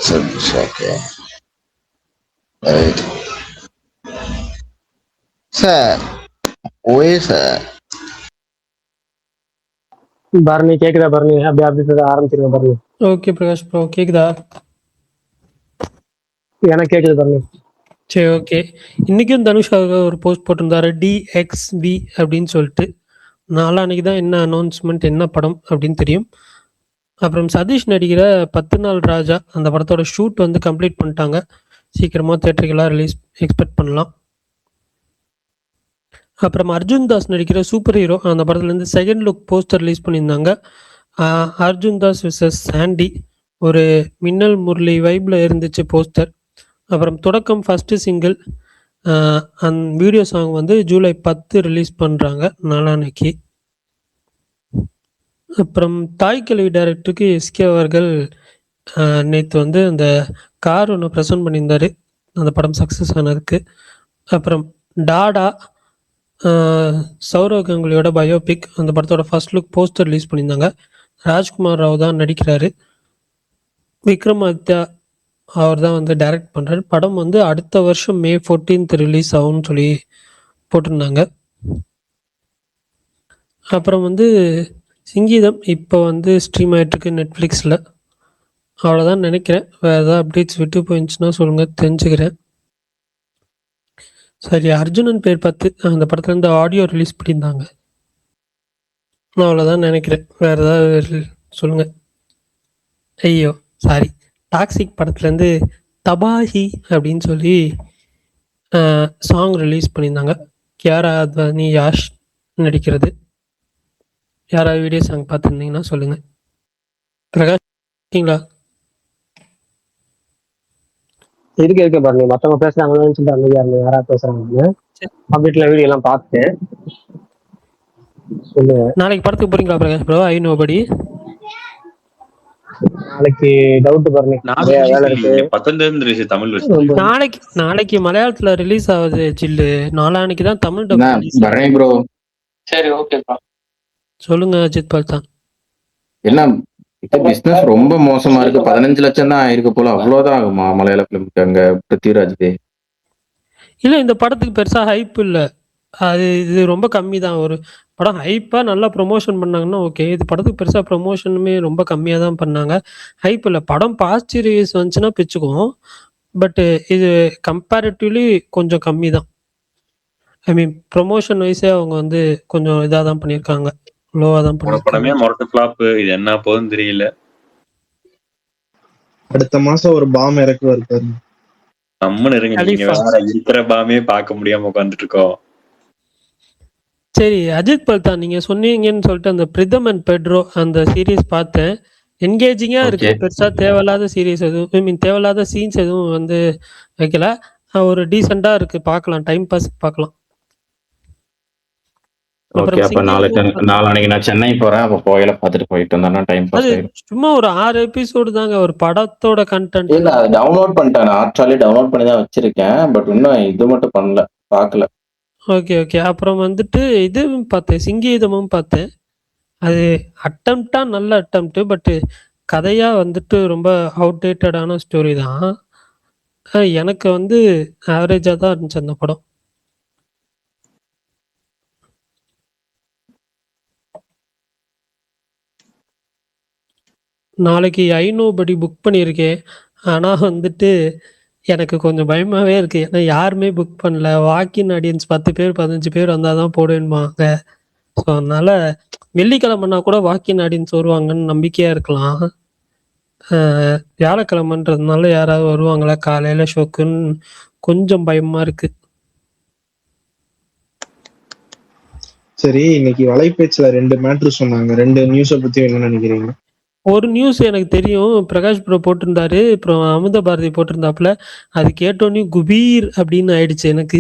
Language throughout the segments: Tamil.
Okay. Right. Sir, where sir? Bharani கேக்குதா? பரணி அப்படி அப்படி ஆரம்பிச்சிருங்க. பரணி ஓகே பிரகாஷ் ப்ரோ, கேக்குதா? எனக்கு கேக்குது பரணி. சரி, ஓகே. இன்றைக்கும் தனுஷாக ஒரு போஸ்ட் போட்டிருந்தாரு, டிஎக்ஸ்வி அப்படின்னு சொல்லிட்டு. நாளான்னைக்கு தான் என்ன அனௌன்ஸ்மெண்ட், என்ன படம் அப்படின்னு தெரியும். அப்புறம் சதீஷ் நடிக்கிற 10 நாள் ராஜா அந்த படத்தோட ஷூட் வந்து கம்ப்ளீட் பண்ணிட்டாங்க. சீக்கிரமாக தேட்டருக்கெல்லாம் ரிலீஸ் எக்ஸ்பெக்ட் பண்ணலாம். அப்புறம் அர்ஜுன் தாஸ் நடிக்கிற சூப்பர் ஹீரோ அந்த படத்துலேருந்து செகண்ட் லுக் போஸ்டர் ரிலீஸ் பண்ணியிருந்தாங்க. அர்ஜுன் தாஸ் விசஸ் சாண்டி, ஒரு மின்னல் முரளி வைப்பில் இருந்துச்சு போஸ்டர். அப்புறம் தொடக்கம் ஃபஸ்ட்டு சிங்கிள் அந்த வீடியோ சாங் வந்து ஜூலை 10 ரிலீஸ் பண்ணுறாங்க நாளான்னைக்கு. அப்புறம் தாய் கல்வி டைரக்டருக்கு எஸ்கே அவர்கள் நேற்று வந்து அந்த கார் ஒன்று ப்ரெசென்ட் பண்ணியிருந்தார், அந்த படம் சக்ஸஸ் ஆனதுக்கு. அப்புறம் டாடா சௌரவ் கங்குலியோட பயோபிக் அந்த படத்தோட ஃபர்ஸ்ட் லுக் போஸ்டர் ரிலீஸ் பண்ணியிருந்தாங்க. ராஜ்குமார் ராவ் தான் நடிக்கிறாரு. விக்ரமாதித்யா அவர் தான் வந்து டைரக்ட் பண்ணுறாரு. படம் வந்து அடுத்த வருஷம் May 14 ரிலீஸ் ஆகும்னு சொல்லி போட்டிருந்தாங்க. அப்புறம் வந்து சிங்கீதம் இப்போ வந்து ஸ்ட்ரீம் ஆகிட்டுருக்கு நெட்ஃப்ளிக்ஸில். அவ்வளோதான் நினைக்கிறேன். வேறு ஏதாவது அப்டேட்ஸ் விட்டு போயிருந்துச்சுன்னா சொல்லுங்கள், தெரிஞ்சுக்கிறேன். சரி, அர்ஜுனன் பேர் 10 அந்த படத்துலேருந்து ஆடியோ ரிலீஸ் பண்ணியிருந்தாங்க. நான் அவ்வளோதான் நினைக்கிறேன். வேறு ஏதாவது சொல்லுங்கள். ஐயோ சாரி, டாக்ஸிக் படத்துலேருந்து தபாஹி அப்படின்னு சொல்லி சாங் ரிலீஸ் பண்ணியிருந்தாங்க. கியாரா அத்வானி, யாஷ் நடிக்கிறது. யாராவது வீடியோ சாங் பார்த்துருந்தீங்கன்னா சொல்லுங்கள். பிரகாஷ் இருக்கீங்களா? இருக்க பரணி, மற்றவங்க பேசுறாங்கன்னு சொல்லிட்டு அமைதியா இருந்தேன். யாராவது பேசுறாங்கன்னு அப்டேட்ல வீடியோ எல்லாம் பார்த்தேன். சொல்லுங்க. நாளைக்கு படத்துக்கு போறீங்களா பிரகாஷ் ப்ரோ? ஐ நோ படி. நாளைக்கு டவுட் பரணி, வேலை இருக்கு. நாளைக்கு மலையாளத்துல ரிலீஸ் ஆகுது ஜில்லு. நாளான்னைக்கு தான் தமிழ் டப் வரேன் ப்ரோ. சரி, ஓகேப்பா. சொல்லுங்க அஜித் பால்தான். என்ன இப்ப பிசினஸ் ரொம்ப மோசமா இருக்கு. 15 லட்சம் தான் ஆயிருக்கு போல. அவ்வளவுதான் ஆகுமா மலையாள பிலிமுக்கு அங்க பிருத்திவிராஜ்? இல்ல, இந்த படத்துக்கு பெருசா ஹைப் இல்ல. இது ரொம்ப கம்மி தான். ஒரு படம் ஹைப்பா நல்லா ப்ரொமோஷன் பண்ணாங்கன்னா ஓகே. இது படத்துக்கு பெருசா ப்ரொமோஷனுமே ரொம்ப கம்மியா தான் பண்ணாங்க. ஹைப் இல்ல. படம் பாசிட்டிவ் ரிவ்யூஸ் வந்துச்சுன்னா பிச்சுக்கும். பட் இது கம்பேரிட்டிவ்லி கொஞ்சம் கம்மி தான். ஐ மீன் ப்ரொமோஷன் வைஸே அவங்க வந்து கொஞ்சம் இதாக தான் பண்ணியிருக்காங்க, லோவாக தான் பண்ணியிருக்காங்க. படமே மொரட்டு ஃப்ளாப். இது என்ன போகுதுன்னு தெரியல. அடுத்த மாசம் ஒரு பாம் இறக்குவாரு பாரு. நம்மன்னு இருங்க, நீங்க வேற இருக்கிற பாமே பார்க்க முடியாம உட்காந்துட்டு இருக்கோம். சரி அஜித் பல்தான், நீங்க சொன்னீங்கன்னு சொல்லிட்டு அந்த பிரிதம் அண்ட் பெட்ரோ அந்த சீரீஸ் பார்த்தேன். என்கேஜிங்கா இருக்கு. பெருசா தேவையில்லாத சீரீஸ் எதுவும், ஐ மீன் தேவையில்லாத சீன்ஸ் எதுவும் வந்து வைக்கல. ஒரு டீசெண்டா இருக்கு, பார்க்கலாம், டைம் பாஸ் பார்க்கலாம். நாளைக்கு நான் சென்னை போறேன். அப்ப போயில பார்த்துட்டு போயிட்டு வந்தா டைம் பாஸ் ஆயிடும். சும்மா ஒரு 6 எபிசோடு தாங்க, ஒரு படத்தோட கண்டென்ட். இல்ல, டவுன்லோட் பண்ணிட்டேன். நான் ஆக்சுவலி டவுன்லோட் பண்ணி தான் வச்சிருக்கேன். பட் இன்னும் இது மட்டும் பண்ணல, பார்க்கல. Okay okay. அப்புறம் வந்துட்டு இதுவும் பார்த்தேன், சிங்கீதமும் பார்த்தேன். அது அட்டம்ப்டா நல்ல அட்டம்ப்ட். பட் கதையா வந்துட்டு ரொம்ப அவுடேட்டடான ஸ்டோரி தான். எனக்கு வந்து ஆவரேஜா தான் இருந்துச்சு அந்த படம். நாளைக்கு ஐ நோ படி புக் பண்ணியிருக்கேன். ஆனால் வந்துட்டு எனக்கு கொஞ்சம் பயமாகவே இருக்குது. ஏன்னா யாருமே புக் பண்ணல. வாக்கின் ஆடியன்ஸ் 10 பேர் 15 பேர் வந்தால் தான் போடுவேன்பாங்க. ஸோ அதனால் வெள்ளிக்கிழமைனா கூட வாக்கின் ஆடியன்ஸ் வருவாங்கன்னு நம்பிக்கையாக இருக்கலாம். வியாழக்கிழமைன்றதுனால யாராவது வருவாங்களா காலையில் ஷோக்குன்னு கொஞ்சம் பயமாக இருக்குது. சரி, இன்னைக்கு வலைப்பேச்சுல 2 மேட்ரு சொன்னாங்க. 2 நியூஸை பத்தி என்ன நினைக்கிறீங்க? ஒரு நியூஸ் எனக்கு தெரியும், பிரகாஷ் ப்ரோ போட்டிருந்தாரு, அப்புறம் அமுத பாரதி போட்டிருந்தாப்புல. அது கேட்டோன்னே குபீர் அப்படின்னு ஆயிடுச்சு. எனக்கு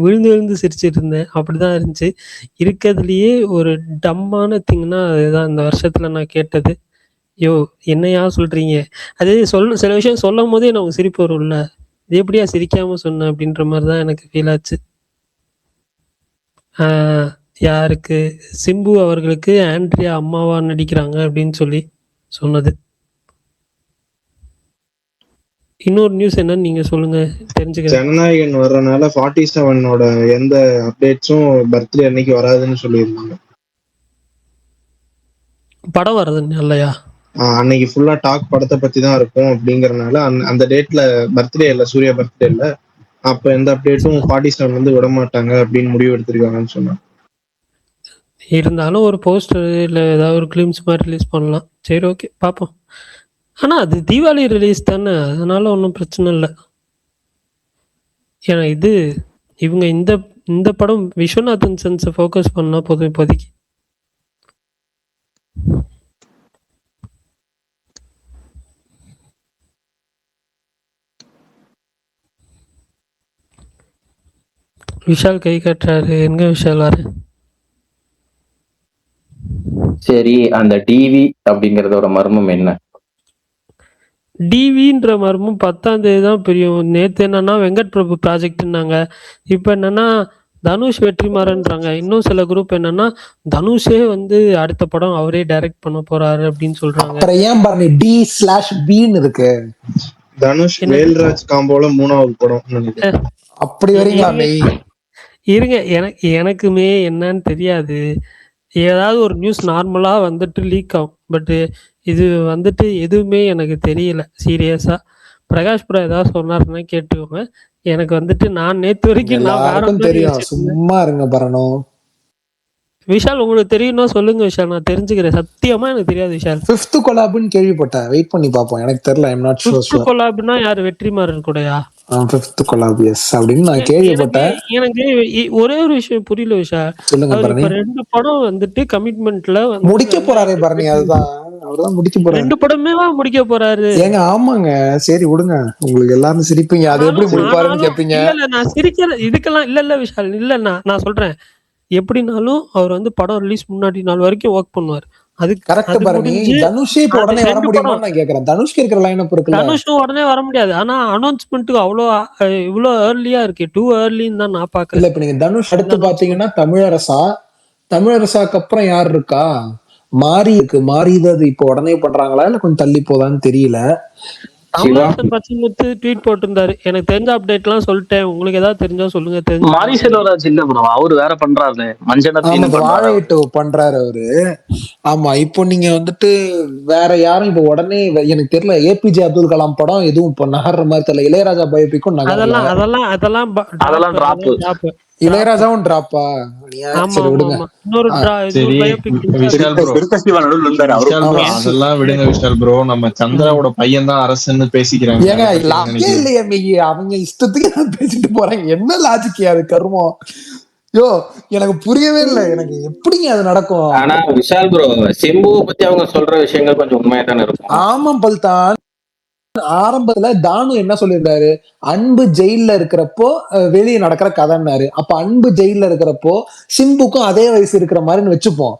விழுந்து விழுந்து சிரிச்சிட்டு இருந்தேன். அப்படிதான் இருந்துச்சு. இருக்கிறதுலயே ஒரு டம்மான திங்னா அதுதான் இந்த வருஷத்துல நான் கேட்டது. ஐயோ என்னையா சொல்றீங்க? அது சில விஷயம் சொல்லும் போதே எனக்கு சிரிப்பு வரும்ல, இது எப்படியா சிரிக்காம சொன்ன அப்படின்ற மாதிரிதான் எனக்கு ஃபீல் ஆச்சு. யாருக்கு? சிம்பு அவர்களுக்கு ஆண்ட்ரியா அம்மாவா நடிக்கிறாங்க அப்படின்னு சொல்லி சொன்னது. இன்னொரு நியூஸ் என்னன்னு நீங்க சொல்லுங்க, தெரிஞ்சுக்கிறேன். ஜனநாயகன் வர்றதுனால 47ஓட எந்த அப்டேட்ஸும் பர்த்டே அன்னைக்கு வராதுன்னு சொல்லியிருந்தாங்க. படம் வர்றது இல்லையா? அன்னைக்கு ஃபுல்லா டாக் படத்தை பத்தி தான் இருக்கும் அப்படிங்கறதுனால அந்த டேட்ல பர்த்டே இல்ல, சூர்யா பர்த்டே இல்ல, அப்ப எந்த அப்டேட்டும் 47 வந்து விட மாட்டாங்க அப்படின்னு முடிவு எடுத்திருக்காங்கன்னு சொன்னாங்க. இருந்தாலும் ஒரு போஸ்டர் இல்லை ஏதாவது ஒரு கிளிம்ஸ் மாதிரி ரிலீஸ் பண்ணலாம். சரி, ஓகே, பார்ப்போம். ஆனால் அது தீபாவளி ரிலீஸ் தானே, அதனால ஒன்றும் பிரச்சனை இல்லை. ஏன்னா இவங்க இந்த படம் விஸ்வநாதன் சென்ஸை ஃபோக்கஸ் பண்ணா போதும் இப்போதைக்கு. விஷால் கை கட்டுறாரு. எங்க விஷால் வாரு? சரி, அந்த டிவி அப்படிங்கறதோட மர்மம் என்ன? டிவின்ற மர்மம் 10ஆம் தேதி தான் பிரியும். நேத்து என்னன்னா வெங்கட் பிரபு ப்ராஜெக்ட்னாங்க. இப்போ என்னன்னா தனுஷ் வெற்றிமாறன்றாங்க. இன்னும் சில குரூப் என்னன்னா தனுஷே வந்து அடுத்த படம் அவரே டைரக்ட் பண்ண போறாரு அப்படின்னு சொல்றாங்க. அப்புறம் ஏன் பாருங்க D/Bன்னு இருக்கு. தனுஷ் வேல்ராஜ் காம்போல 3வது படம் அப்படி வரீங்களா? இருங்க, எனக்குமே என்னன்னு தெரியாது. ஏதாவது ஒரு நியூஸ் நார்மலா வந்துட்டு லீக் ஆகும். பட் இது வந்துட்டு எதுவுமே எனக்கு தெரியல சீரியஸா. பிரகாஷ் ப்ரோ ஏதாவது சொன்னாருன்னா கேட்டுக்கோங்க. எனக்கு வந்துட்டு நான் நேத்து வரைக்கும் நான் வேற தெரியும். சும்மா இருங்க பரணம். விஷால் உங்களுக்கு தெரியும்னா சொல்லுங்க விஷால், நான் தெரிஞ்சுக்கிறேன். சத்தியமா எனக்கு தெரியாது விஷால். 5th கொலாப்னு கேள்விப்பட்டேன், வெயிட் பண்ணி பாப்போம். எனக்கு தெரியல, ஐ அம் நாட் ஷூர். 5th கொலாப்னா யார்? வெற்றிமாறன் கூடயா? 5th கொலாப் எஸ் அப்படின்னு நான் கேள்விப்பட்டேன். எனக்கு ஒரே ஒரு விஷயம் புரியல விஷால். சொல்லுங்க பரணி. 2 படம் வந்துட்டு கமிட்மெண்ட்ல முடிக்க போறாரே பரணி. அதுதான் அவர்தான் முடிக்க போறாரு. 2 படமே முடிக்க போறாரு. ஏங்க ஆமாங்க, சரி விடுங்க. உங்களுக்கு எல்லாரும் சிரிப்பீங்க, அது எப்படி முடிப்பாருன்னு கேப்பீங்க. இல்ல நான் சிரிக்கிற இதுக்கெல்லாம் இல்ல விஷால், இல்ல நான் சொல்றேன். எப்படினாலும் அவர் வந்து படம் ரிலீஸ் முன்னாடி நாள் வரைக்கும் ஒர்க் பண்ணுவார். அது கரெக்ட் பரணி. தனுஷே இப்ப உடனே வர முடியுமான்னு நான் கேக்குறேன். தனுஷ்க்கு இருக்கிற லைனப் இருக்குல்ல. தனுஷும் உடனே வர முடியாது. ஆனா அனௌன்ஸ்மெண்ட்டுக்கு இவ்வளோ ஏர்லியா இருக்கு. டூ ஏர்லின்னு தான் நான் பாக்குறேன். இல்ல இப்ப நீங்க தனுஷ் அடுத்து பாத்தீங்கன்னா தமிழரசாக்கு அப்புறம் யார் இருக்கா? மாறி இருக்கு. மாறிதான் அது இப்போ உடனே பண்றாங்களா இல்ல கொஞ்சம் தள்ளி போதான்னு தெரியல. தமிழரசன் பச்சைமுத்து ட்வீட் போட்டிருந்தாரு. எனக்கு தெரிஞ்ச அப்டேட் எல்லாம் சொல்லிட்டேன். உங்களுக்கு ஏதாவது தெரிஞ்சா சொல்லுங்க. தெரிஞ்சு மாரி செல்வராஜ் இல்ல ப்ரோ, அவரு வேற பண்றாரு. வாழையிட்டு பண்றாரு அவரு. ஆமா, இப்போ நீங்க வந்துட்டு வேற யாரும் இப்ப உடனே எனக்கு தெரியல. ஏபிஜே அப்துல் கலாம் படம் எதுவும் இப்ப நகர்ற மாதிரி தெரியல. இளையராஜா பயோபிக்கும் அதெல்லாம் டிராப். இளையராஜாவும் டிராப்பா? சரி விடுங்க. அதெல்லாம் விடுங்க விஷால் ப்ரோ. நம்ம சந்திராவோட பையன் தான் அரசுன்னு பேசிக்கிறாங்க. அவங்க இஷ்டத்துக்கு பேசிட்டு போறாங்க. என்ன லாஜிக் அது? கர்மம். யோ எனக்கு புரியவே இல்லை. எனக்கு எப்படிங்க அது நடக்கும்? ஆனா விஷால் ப்ரோ, சிம்புவை பத்தி அவங்க சொல்ற விஷயங்கள் கொஞ்சம் உண்மையா தானே இருக்கும். ஆமா பல்தான். ஆரம்பத்துல தானு என்ன சொல்லியிருந்தாரு? அன்பு ஜெயில இருக்கிறப்போ வெளியே நடக்கிற கதைன்னாரு. அப்ப அன்பு ஜெயில இருக்கிறப்போ சிம்புக்கும் அதே வயசு இருக்கிற மாதிரின்னு வச்சுப்போம்.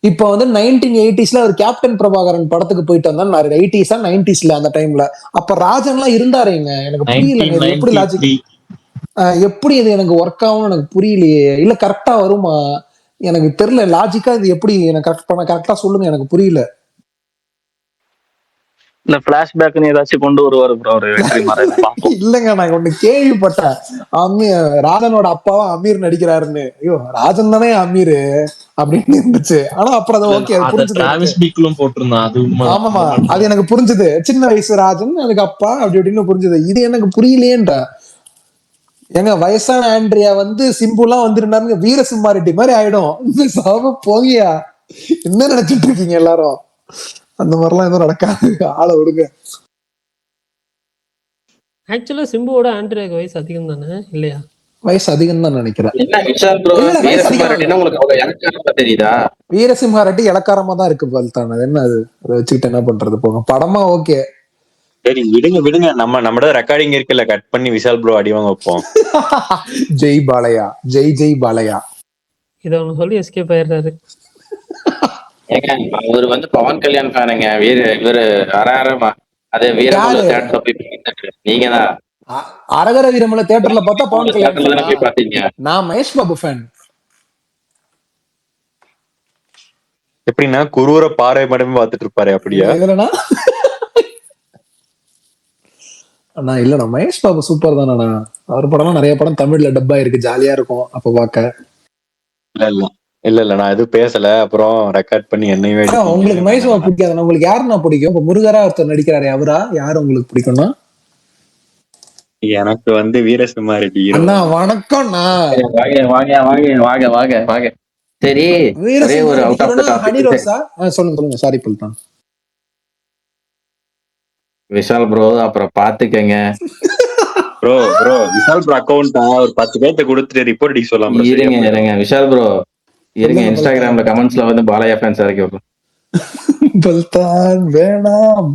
இப்ப வந்து 1980s அவர் கேப்டன் பிரபாகரன் படத்துக்கு போயிட்டு வந்தாரு. 80s 90s அந்த டைம்ல. அப்ப ராஜன் எல்லாம் இருந்தாருங்க. எனக்கு புரியல எப்படி லாஜிக், எப்படி இது எனக்கு ஒர்க் ஆகும் எனக்கு புரியலையே. இல்ல கரெக்டா வருமா எனக்கு தெரியல. லாஜிக்கா இது எப்படி எனக்கு கரெக்டா சொல்லுங்க, எனக்கு புரியல. இல்ல பிளாஷ்பேக்னு ஏதாச்சும் கொண்டு வருவாரு ப்ரோ அவரு வெற்றிமாறன். இல்லங்க, நான் ஒண்ணு கேள்விப்பட்டேன். ராஜனோட அப்பாவும் அமீர் நடிக்கிறாருன்னு. ஐயோ ராஜன் தானே அமீர் அப்படின்னு இருந்துச்சு. ஆனா அப்புறம் அது ஓகே, அது புரிஞ்சுது. ஆமாமா, அது எனக்கு புரிஞ்சுது. சின்ன வயசு ராஜன் எனக்கு அப்பா அப்படி அப்படின்னு புரிஞ்சுது. இது எனக்கு புரியலேன்ற. எங்க வயசான ஆண்ட்ரியா வந்து சிம்புலாம் வந்துருந்தாருங்க, வீரசிம்மா ரெட்டி மாதிரி ஆயிடும். போகியா, என்ன நினைச்சிட்டு இருக்கீங்க எல்லாரும்? அந்த மாதிரிலாம் எதுவும் நடக்காது, ஆளை விடுங்க. ஆக்சுவலா சிம்புவோட ஆண்ட்ரியாக்கு வயசு அதிகம் தானே இல்லையா? வயசு அதிகம் தான் நினைக்கிறேன். வீரசிம்ஹா ரெட்டி இலக்காரமா தான் இருக்கு பல்தான். அது என்ன, அது அதை வச்சுக்கிட்டு என்ன பண்றது? போங்க, படமா ஓகே. சரி விடுங்க. நம்மளோட ரெக்கார்டிங் இருக்குல்ல, கட் பண்ணி விஷால் ப்ரோ அடிவாங்க வைப்போம். ஜெய் பாலையா, ஜெய் பாலையா. இத ஒண்ணு சொல்லி எஸ்கேப் ஆயிடுறாரு. அவர் வந்து பவன் கல்யாண் ஃபேனுங்க. இவரு அரமா அதே வீரமல தியேட்டர்ல போய் பார்த்தீங்க. நீங்க தான் அரகர வீரமல தியேட்டர்ல பார்த்தா பவன் கல்யாண் போய் பார்த்தீங்க. நான் மகேஷ் பாபு ஃபேன். எப்படின்னா குரூர பாறை மட்டுமே பார்த்துட்டு இருப்பாரு அப்படியா? அண்ணா இல்லண்ணா மகேஷ் பாபு சூப்பர் தானண்ணா. அவர் படம்லாம் நிறைய படம் தமிழ்ல டப் ஆயிருக்கு, ஜாலியா இருக்கும் அப்ப பாக்க. இல்ல நான் எதுவும் பேசல. அப்புறம் ரெக்கார்ட் பண்ணி என்னையும் அண்ணா உங்களுக்கு மகேஷ் பாபு பிடிக்காதுண்ணா, உங்களுக்கு யாருண்ணா பிடிக்கும்? இப்ப முருகரா ஒருத்தர் நடிக்கிறாரு, அவரா யாரு உங்களுக்கு பிடிக்கும்னா? எனக்கு வந்து வீரசிம்மா ரெட்டி ஹீரோ. அண்ணா வணக்கம்ண்ணா. வாங்க வாங்க வாங்க வாங்க வாங்க வாங்க. சரி ஒரே ஒரு out of the honey topic. Rosa? சொல்லுங்க சாரி புல்தான். விஷால் ப்ரோ அப்புறம் பாத்துக்கங்க. ப்ரோ விஷால் ப்ரோ அக்கௌண்ட் ஒரு 10 பேர்த்த கொடுத்துட்டு ரிப்போர்ட் அடிக்க சொல்லாம இருங்க விஷால் ப்ரோ இருங்க, இன்ஸ்டாகிராம்ல கமெண்ட்ஸ்ல வந்து பாலையா ஃபேன்ஸ் இறக்கி விடுறோம். புல்தான் வேணாம்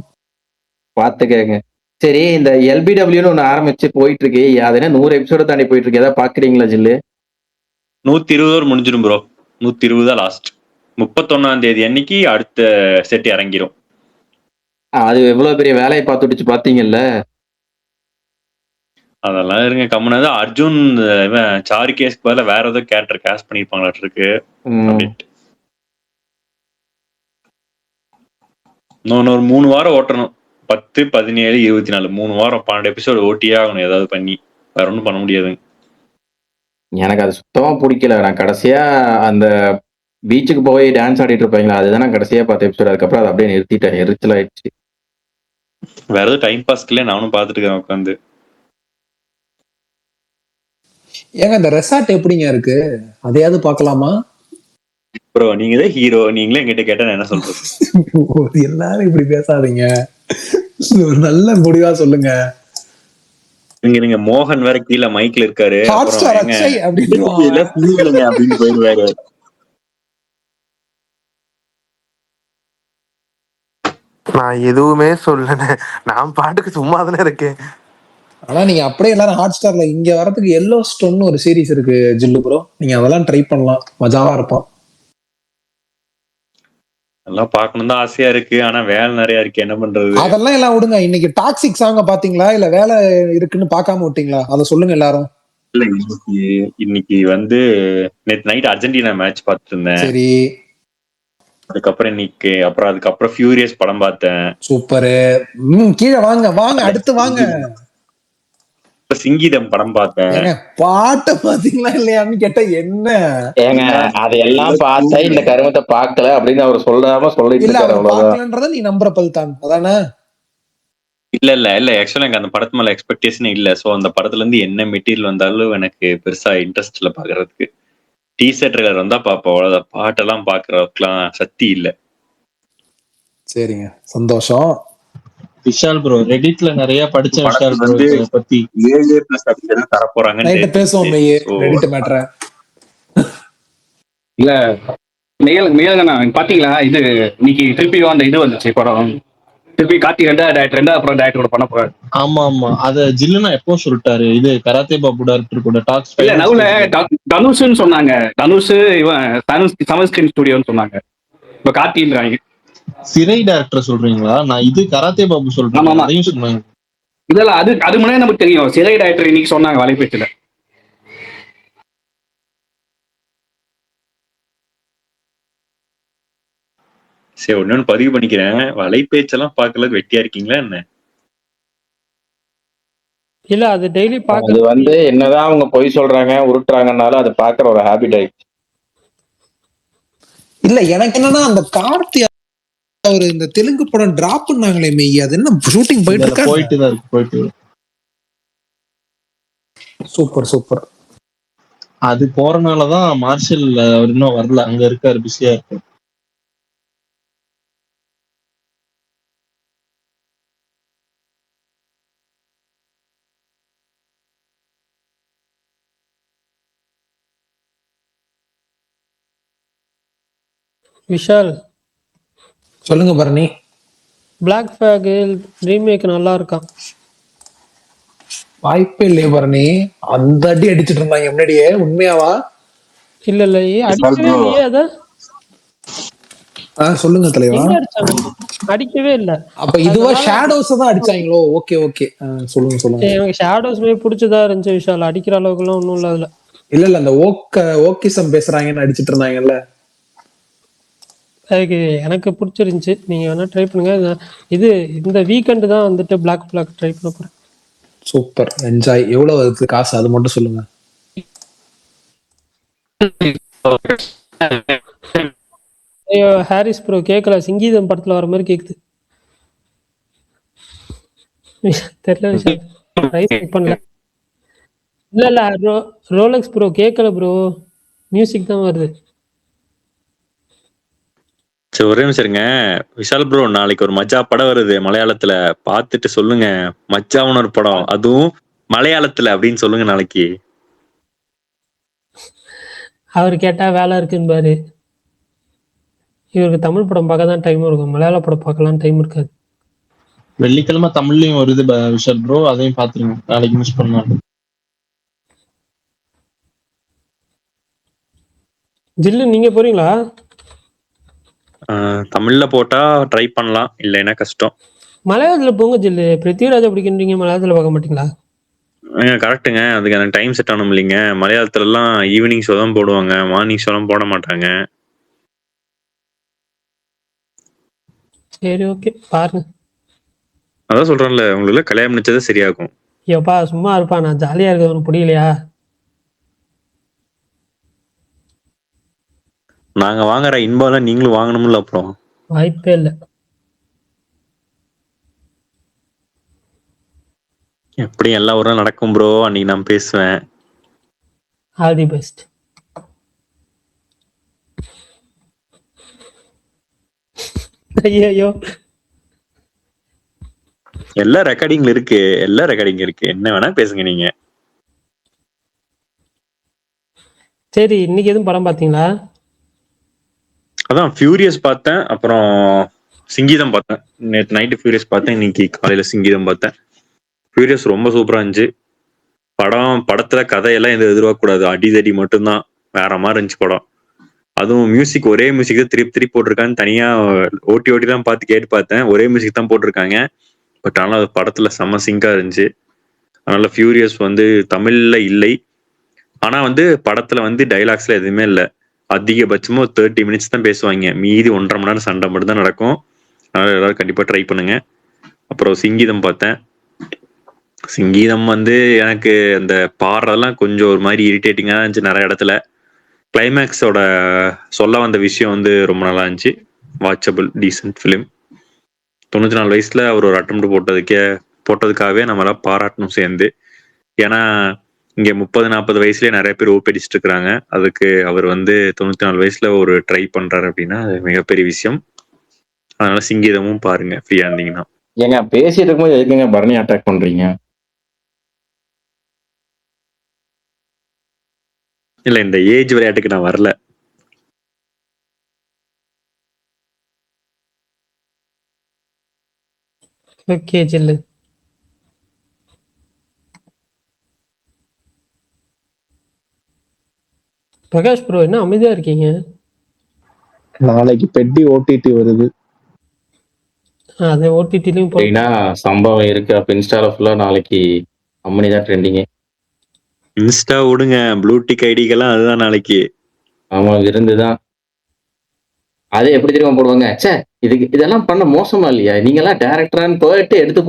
பாத்துக்கங்க. சரி இந்த எல்பிடபிள்யூன்னு ஒண்ணு ஆரம்பிச்சு போயிட்டு இருக்கு, அது என்ன 100 எபிசோட தாண்டி போயிட்டு இருக்கு, ஏதாவது பாக்குறீங்களா ஜில்லு? 120 முடிஞ்சிடும் ப்ரோ. 120 லாஸ்ட். 31 அன்னைக்கு அடுத்த செட் இறங்கிரும். அது எவ்வளவு பெரிய வேலையை பார்த்துடுச்சு பாத்தீங்கல்ல. அதெல்லாம் இருங்க கம்முனது. அர்ஜுன் சாரி கேஸ்க்கு பதிலா வேற ஏதோ கேரக்டர் கேஸ்ட் பண்ணிருப்பாங்களாட்டு இருக்கு. இன்னொன்னு ஒரு 3 வாரம் ஓட்டணும். 10, 17, 24 3 வாரம் 12 எபிசோடு ஓட்டியே ஆகணும் ஏதாவது பண்ணி. வேற ஒன்றும் பண்ண முடியாதுங்க. எனக்கு அது சுத்தமா பிடிக்கல. நான் கடைசியா அந்த பீச்சுக்கு போய் டான்ஸ் ஆடிட்டு இருப்பாங்களா, அதுதான் நான் கடைசியா பார்த்த எபிசோட். அதுக்கப்புறம் அதை அப்படியே நிறுத்திட்டேன், எரிச்சல் ஆயிடுச்சு. வேற ஏதோ டைம் பாஸ்க்குள்ளே நானும் பார்த்துட்டு இருக்கேன் உட்காந்து. ஏங்க இந்த ரெசார்ட் எப்படிங்க இருக்கு, அதையாவது பார்க்கலாமா? ப்ரோ நீங்க தான் ஹீரோ, நீங்களே என்கிட்ட கேட்டா நான் என்ன சொல்றது? எல்லாரும் இப்படி பேசாதீங்க, ஒரு நல்ல முடிவா சொல்லுங்க. நீங்க மோகன் வேற கீழே மைக்ல இருக்காரு, அப்படின்னு போயிருவாரு. நான் எதுவுமே சொல்லல, நான் பாட்டுக்கு சும்மா தானே இருக்கேன். ஆனா நீங்க அப்படியே எல்லாரும் ஹாட் ஸ்டார்ல இங்க வரதுக்கு எல்லோ ஸ்டோன் ஒரு சீரிஸ் இருக்கு ஜில்லு ப்ரோ, நீங்க அதெல்லாம் ட்ரை பண்ணலாம், மஜாவா இருப்பான். எல்லாம் பார்க்கணும் தான் ஆசையா இருக்கு, ஆனா வேலை நிறைய இருக்கு, என்ன பண்றது? அதெல்லாம் எல்லாம் விடுங்க. இன்னைக்கு டாக்ஸிக் சாங்க பாத்தீங்களா, இல்ல வேலை இருக்குன்னு பார்க்காம விட்டீங்களா? அதை சொல்லுங்க எல்லாரும். இல்ல இன்னைக்கு வந்து நேற்று நைட் அர்ஜென்டினா மேட்ச் பார்த்துட்டு இருந்தேன். சரி. அதுக்கப்புறம் ஃபியூரியஸ் படம் பார்த்தேன். சூப்பரு. கீழே வாங்க வாங்க, அடுத்து வாங்க. சிங்கீதம் படம் பார்த்தேன். பாட்டை பாத்தீங்களா இல்லையான்னு கேட்டா என்ன ஏங்க அதையெல்லாம் பார்த்தா இந்த கருமத்தை பார்க்கல அப்படின்னு அவர் சொல்லாம சொல்லிட்டு நீ நம்புற பல்தான் அதானே? இல்ல ஆக்சுவலா எனக்கு அந்த படத்து மேல எக்ஸ்பெக்டேஷன் இல்ல. சோ அந்த படத்துல இருந்து என்ன மெட்டீரியல் வந்தாலும் எனக்கு பெருசா இன்ட்ரெஸ்ட் இல்ல பாக்குறதுக்கு. டீசர் ட்ரெய்லர் வந்தா பாப்போம், அவ்வளவுதான். பாட்டெல்லாம் பாக்குறதுக்குலாம் சக்தி இல்ல. சரிங்க, சந்தோஷம். விஷால் ப்ரோ ரெடிட்ல நிறைய படிச்ச விஷால் வந்து பத்தி 7+ அப்டேட் தர போறாங்க. நைட் பேசுவோம் ரெடிட் மேட்டர். இல்ல மேலங்கண்ணா பாத்தீங்களா, இது இன்னைக்கு திருப்பி அந்த இது வந்துச்சு படம், திருப்பி கார்த்தி ரெண்டா அப்புறம் டைரக்டரோட பண்ண போறாரு. ஆமா அத ஜில்லுனா எப்போ சொல்லிட்டாரு, இது கராத்தே பாபு டைரக்டர் கூட டாக்ஸ். இல்ல நவுல தனுஷ்னு சொன்னாங்க, தனுஷ் இவன் சமஸ்கிரீன் ஸ்டுடியோன்னு சொன்னாங்க, இப்ப கார்த்தின்றாங்க. சிறை டைரக்டர் சொல்றீங்களா? நான் இது கராத்தே பாபு சொல்றேன். அதையும் சொன்னாங்க. இல்ல அது முன்னாடி நமக்கு தெரியும். சிறை டைரக்டர் இன்னைக்கு சொன்னாங்க வலைபேச்சுல. சரி ஒன்னு பதிவு பண்ணிக்கிறேன், வலைபேச்செல்லாம் பாக்கல, வெட்டியா இருக்கீங்களா என்ன? இல்ல அது டெய்லி பாக்க. அது வந்து என்னதான் அவங்க பொய் சொல்றாங்க உருட்டுறாங்கனாலும் அது பாக்குற ஒரு ஹாபிட் ஆயிடுச்சு. இல்ல எனக்கு என்னன்னா அந்த கார்த்தி அவர் இந்த தெலுங்கு படம் டிராப் பண்ணாங்களே மெய், அது என்ன ஷூட்டிங் போயிட்டு தான் இருக்கு. சூப்பர். அது போறனாலதான் மார்ஷல் அவர் இன்னும் வரல, அங்க இருக்காரு, பிஸியா இருக்கு. விஷால் சொல்லுங்க பரணி. பிளாக் ஃபிளாக் ரீமேக் நல்லா இருக்கான். வாய்ப்பே இல்லையே பரணி, அந்த அடி அடிச்சிட்டு இருந்தாங்க முன்னாடியே, உண்மையாவா? இல்ல அடிக்கவே இல்லையே. அத சொல்லுங்க தலைவா. அடிக்கவே இல்ல. அப்ப இதுவா ஷேடோஸ் தான் அடிச்சாங்களோ? ஓகே சொல்லுங்க. எனக்கு ஷேடோஸ் பிடிச்சதா இருந்துச்சு விஷால், அடிக்கிற அளவுக்கு எல்லாம் ஒண்ணும் இல்ல அதுல. இல்ல அந்த ஓக்கிசம் பேசுறாங்கன்னு அடிச்சிட்டு இருந்தாங்கல்ல, அதுக்கு எனக்கு பிடிச்சிருந்துச்சு. நீங்க வேணா ட்ரை பண்ணுங்க. இது இந்த வீக்கெண்ட் தான் வந்துட்டு பிளாக் ஃபிளாக் ட்ரை பண்ண போறேன். Super, enjoy. எவ்வளவு இருக்கு காசு அது மட்டும் சொல்லுங்க. ஐயோ ஹாரிஸ் ப்ரோ கேட்கல, சிங்கீதம் படத்துல வர மாதிரி கேக்குது. தெரியல விஷால், ரைஸ் பண்ணல. இல்ல ரோலக்ஸ் ப்ரோ கேட்கல ப்ரோ, மியூசிக் தான் வருது. சரி ஒரே நிமிஷம் இருங்க. விஷால் ப்ரோ, நாளைக்கு ஒரு மஜா படம் வருது மலையாளத்துல, பார்த்துட்டு சொல்லுங்க. மஜாவுன்னு ஒரு படம், அதுவும் மலையாளத்துல அப்படின்னு சொல்லுங்க நாளைக்கு. அவர் கேட்டா வேலை இருக்குன்னு பாரு. இவருக்கு தமிழ் படம் பார்க்க தான் டைம் இருக்கும், மலையாள படம் பார்க்கலாம் டைம் இருக்காது. வெள்ளிக்கிழமை தமிழ்லயும் வருது விஷால் ப்ரோ, அதையும் பாத்துருங்க, நாளைக்கு மிஸ் பண்ணாலும். ஜில்லு நீங்க போறீங்களா? தமிழ்ல போட்டா ட்ரை பண்ணலாம், இல்லைன்னா கஷ்டம். மலையாளத்துல போங்க ஜில்லு. பிருத்திவிராஜா பிடிக்கின்றீங்க, மலையாளத்துல பார்க்க மாட்டீங்களா? கரெக்டுங்க, அதுக்கு எனக்கு டைம் செட் ஆகணும் இல்லைங்க. மலையாளத்துல எல்லாம் ஈவினிங் ஷோ தான் போடுவாங்க, மார்னிங் ஷோலாம் போட மாட்டாங்க. சரி ஓகே பாருங்க. அதான் சொல்றேன்ல, உங்களுக்கு கல்யாணம் நிச்சயதே சரியாகும். ஐயோப்பா சும்மா இருப்பா, நான் ஜாலியா இருக்கிறது உனக்கு புரியலையா? நாங்க வாங்குற இன்பம் நீங்களும் வாங்கணும்ல, அப்புறம் வாய்ப்பே இல்லை. எப்படி எல்லா ஊரும் நடக்கும் ப்ரோ, அன்னைக்கு நான் பேசுவேன். All the best. ஐயோ எல்லாம் ரெக்கார்டிங்ல இருக்கு, என்ன வேணா பேசுங்க நீங்க. சரி, இன்னைக்கு எதுவும் படம் பாத்தீங்களா? அதான் ஃபியூரியஸ் பார்த்தேன், அப்புறம் சிங்கீதம் பார்த்தேன். நேற்று நைட்டு ஃபியூரியஸ் பார்த்தேன், இன்னைக்கு காலையில சிங்கீதம் பார்த்தேன். ஃபியூரியஸ் ரொம்ப சூப்பரா இருந்துச்சு. படத்துல கதையெல்லாம் எதுவும் எதிர்பார்க்க கூடாது, அடிதடி மட்டும்தான். வேற மாதிரி இருந்துச்சு படம். அதுவும் மியூசிக், ஒரே மியூசிக் தான் திருப்பி போட்டிருக்கான்னு தனியா ஓட்டி தான் பார்த்து கேட்டு பார்த்தேன். ஒரே மியூசிக் தான் போட்டிருக்காங்க, பட் ஆனால் அது படத்துல செம்ம சிங்கா இருந்துச்சு. அதனால ஃபியூரியஸ் தமிழ்ல இல்லை, ஆனா படத்துல டைலாக்ஸ்ல எதுவுமே இல்லை. அதிகபட்சமா 30 minutes தான் பேசுவாங்க, மீதி 1.5 மணி நேரம் சண்டை மட்டும் தான் நடக்கும். அதனால எல்லாரும் கண்டிப்பா ட்ரை பண்ணுங்க. அப்புறம் சிங்கீதம் பார்த்தேன். சிங்கீதம் எனக்கு அந்த பாடுறதெல்லாம் கொஞ்சம் ஒரு மாதிரி இரிட்டேட்டிங்கா இருந்துச்சு நிறைய இடத்துல. கிளைமேக்ஸோட சொல்ல வந்த விஷயம் ரொம்ப நல்லா இருந்துச்சு. Watchable, decent film. 94 வயசுல அவர் ஒரு அட்டெம்ப்ட் போட்டதுக்காகவே நம்மளாம் பாராட்டணும் சேர்ந்து. ஏன்னா இங்க 30-40 வயசுலயே நிறைய பேர் ஓப்படிச்சுட்டு இருக்கிறாங்க. அதுக்கு அவர் 94 வயசுல ஒரு ட்ரை பண்றாரு அப்படின்னா அது மிகப்பெரிய விஷயம். அதனால சிங்கீதமும் பாருங்க ஃப்ரீயா இருந்தீங்கன்னா. ஏங்க பேசிட்டு இருக்கும்போது எதுக்குங்க பரணி அட்டாக் பண்றீங்க? இல்ல, இந்த ஏஜ் விளையாட்டுக்கு நான் வரல. ஓகே ஜில்லு. பிரகாஷ் ப்ரோ என்ன அமைதியா இருக்கீங்க? நாளைக்கு பெட்டி ஓடிடி வருது. அது ஓடிடிலையும் அப்படின்னா சம்பவம் இருக்கு. அப்ப இன்ஸ்டால ஃபுல்லா நாளைக்கு அம்மனி தான் ட்ரெண்டிங்க. இன்ஸ்டா விடுங்க, ப்ளூடிக் ஐடிக்கெல்லாம் அதுதான் நாளைக்கு. ஆமா, விருந்துதான். அது எப்படி தெரியுமா போடுவாங்க, சே இதெல்லாம் பண்ண மோசமா இல்லையா, நீங்க எல்லாம் டேரக்டரான்னு போயிட்டு எடுத்து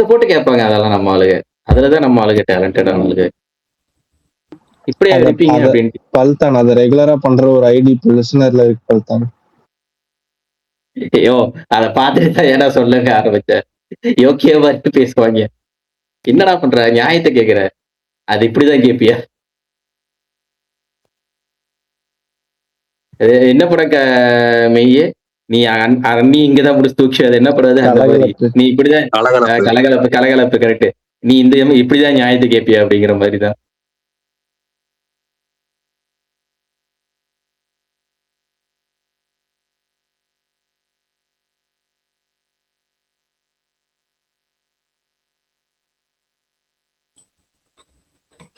போட்டு கேட்பாங்க. அதெல்லாம் நம்ம ஆளுக, அதுலதான் நம்ம ஆளுக டேலண்டடான ஆளுக. இப்படியா இருப்பீங்க அப்படின்ட்டு. பல்தான் அதை ரெகுலரா பண்ற ஒரு ஐடி லிசனர்ல இருக்கு பல்தான். ஐயோ, அதை பார்த்துட்டு தான் ஏன்னா சொல்லுங்க ஆரம்பிச்சேன். யோக்கியமா பேசுவாங்க. என்னடா பண்ற, நியாயத்தை கேட்கிற, அது இப்படிதான் கேப்பியா? என்ன படம் மெய்யே, நீ இங்கதான் முடிச்சு தூக்கி, அது என்ன படாது அந்த மாதிரி. நீ இப்படிதான் கலகலப்பு கரெக்ட். நீ இப்படிதான் நியாயத்தை கேப்பியா அப்படிங்கிற மாதிரிதான்.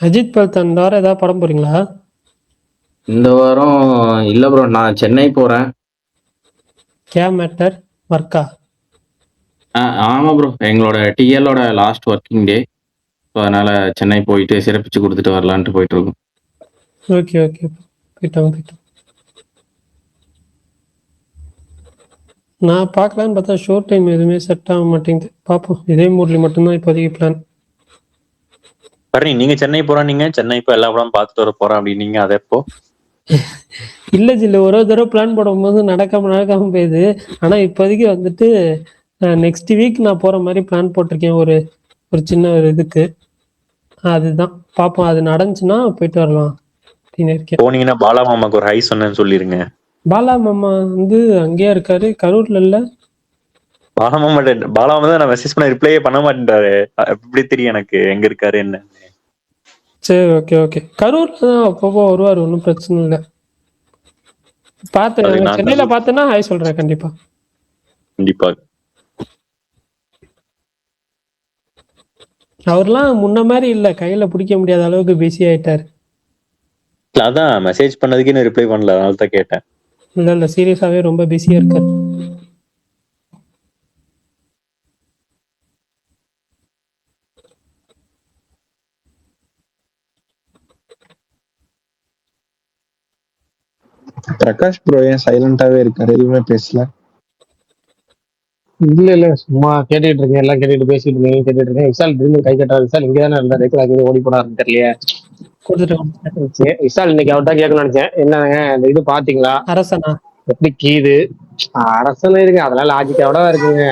அஜித் பல்தான் இந்த வாரம் ஏதாவது படம் போறீங்களா? இந்த வாரம் இல்ல ப்ரோ, நான் சென்னை போறேன். மேட்டர் ஒர்க்கா? ஆமா ப்ரோ, எங்களோட டிஎல்லோட லாஸ்ட் ஒர்க்கிங் டே. அதனால சென்னை போயிட்டு சிறப்பிச்சு கொடுத்துட்டு வரலான்ட்டு போயிட்டு இருக்கோம். ஓகே ஓகே, போயிட்டோம். நான் பார்க்கலான்னு பார்த்தா ஷோ டைம் எதுவுமே செட் ஆக மாட்டேங்குது. பார்ப்போம், இதே மூட்ல மட்டும்தான் இப்போதைக்கு பிளான். பரணி நீங்க சென்னை போறோம், சென்னை இப்போ எல்லா படம் பார்த்துட்டு வர போறோம் அப்படின்னீங்க, அதை எப்போ? இல்ல ஜில்லு, ஒரு தடவை பிளான் போடும்போது நடக்காம போயிடுது. ஆனா இப்போதைக்கு வந்துட்டு நெக்ஸ்ட் வீக் நான் போற மாதிரி பிளான் போட்டிருக்கேன், ஒரு ஒரு சின்ன ஒரு இதுக்கு. அதுதான் பார்ப்போம், அது நடந்துச்சுன்னா போயிட்டு வரலாம் அப்படின்னு இருக்கேன். போனீங்கன்னா பாலா மாமாக்கு ஒரு ஹை சொன்னேன்னு சொல்லிருங்க. பாலா மாமா வந்து அங்கேயா இருக்காரு, கரூர்ல இல்ல? பாலா மாமா தான் நான் மெசேஜ் பண்ண ரிப்ளையே பண்ண மாட்டேன்றாரு. எப்படி தெரியும் எனக்கு எங்க இருக்காரு என்ன? சரி, ஓகே ஓகே. கரூர்ல தான் அப்பப்போ வருவார், ஒன்றும் பிரச்சனை இல்லை. அதுக்கு பார்த்தேன், நான் சென்னையில பார்த்தேன்னா ஹாய் சொல்றேன் கண்டிப்பா. கண்டிப்பா. அவர்லாம் முன்ன மாதிரி இல்ல, கையில பிடிக்க முடியாத அளவுக்கு பிஸி ஆயிட்டாரு. இல்ல, அதான் மெசேஜ் பண்ணதுக்கு இன்னும் ரிப்ளை பண்ணல, அதனால தான் கேட்டேன். இல்ல சீரியஸாவே ரொம்ப பிஸியா இருக்காரு. பிரகாஷ் ப்ரோ ஏன் சைலண்டாவே இருக்காரு, எதுவுமே பேசல? இல்ல சும்மா கேட்டுட்டு இருக்கேன், எல்லாம் கேட்டுட்டு பேசிட்டு இருக்கேன், கேட்டுட்டு இருக்கேன். விஷால் திரும்ப கை கட்டாரு. விஷால் இங்கே தானே இருந்தா, ரைட்டு ஓடி போனாருன்னு தெரியலையே. கொடுத்துட்டு விஷால் இன்னைக்கு அவர்கிட்ட கேட்கணும்னு நினைச்சேன். என்னங்க இந்த இது பாத்தீங்களா, அரசனா எப்படி கீது அரசனை இருக்கு, அதெல்லாம் லாஜிக்காவோட இருக்குங்க.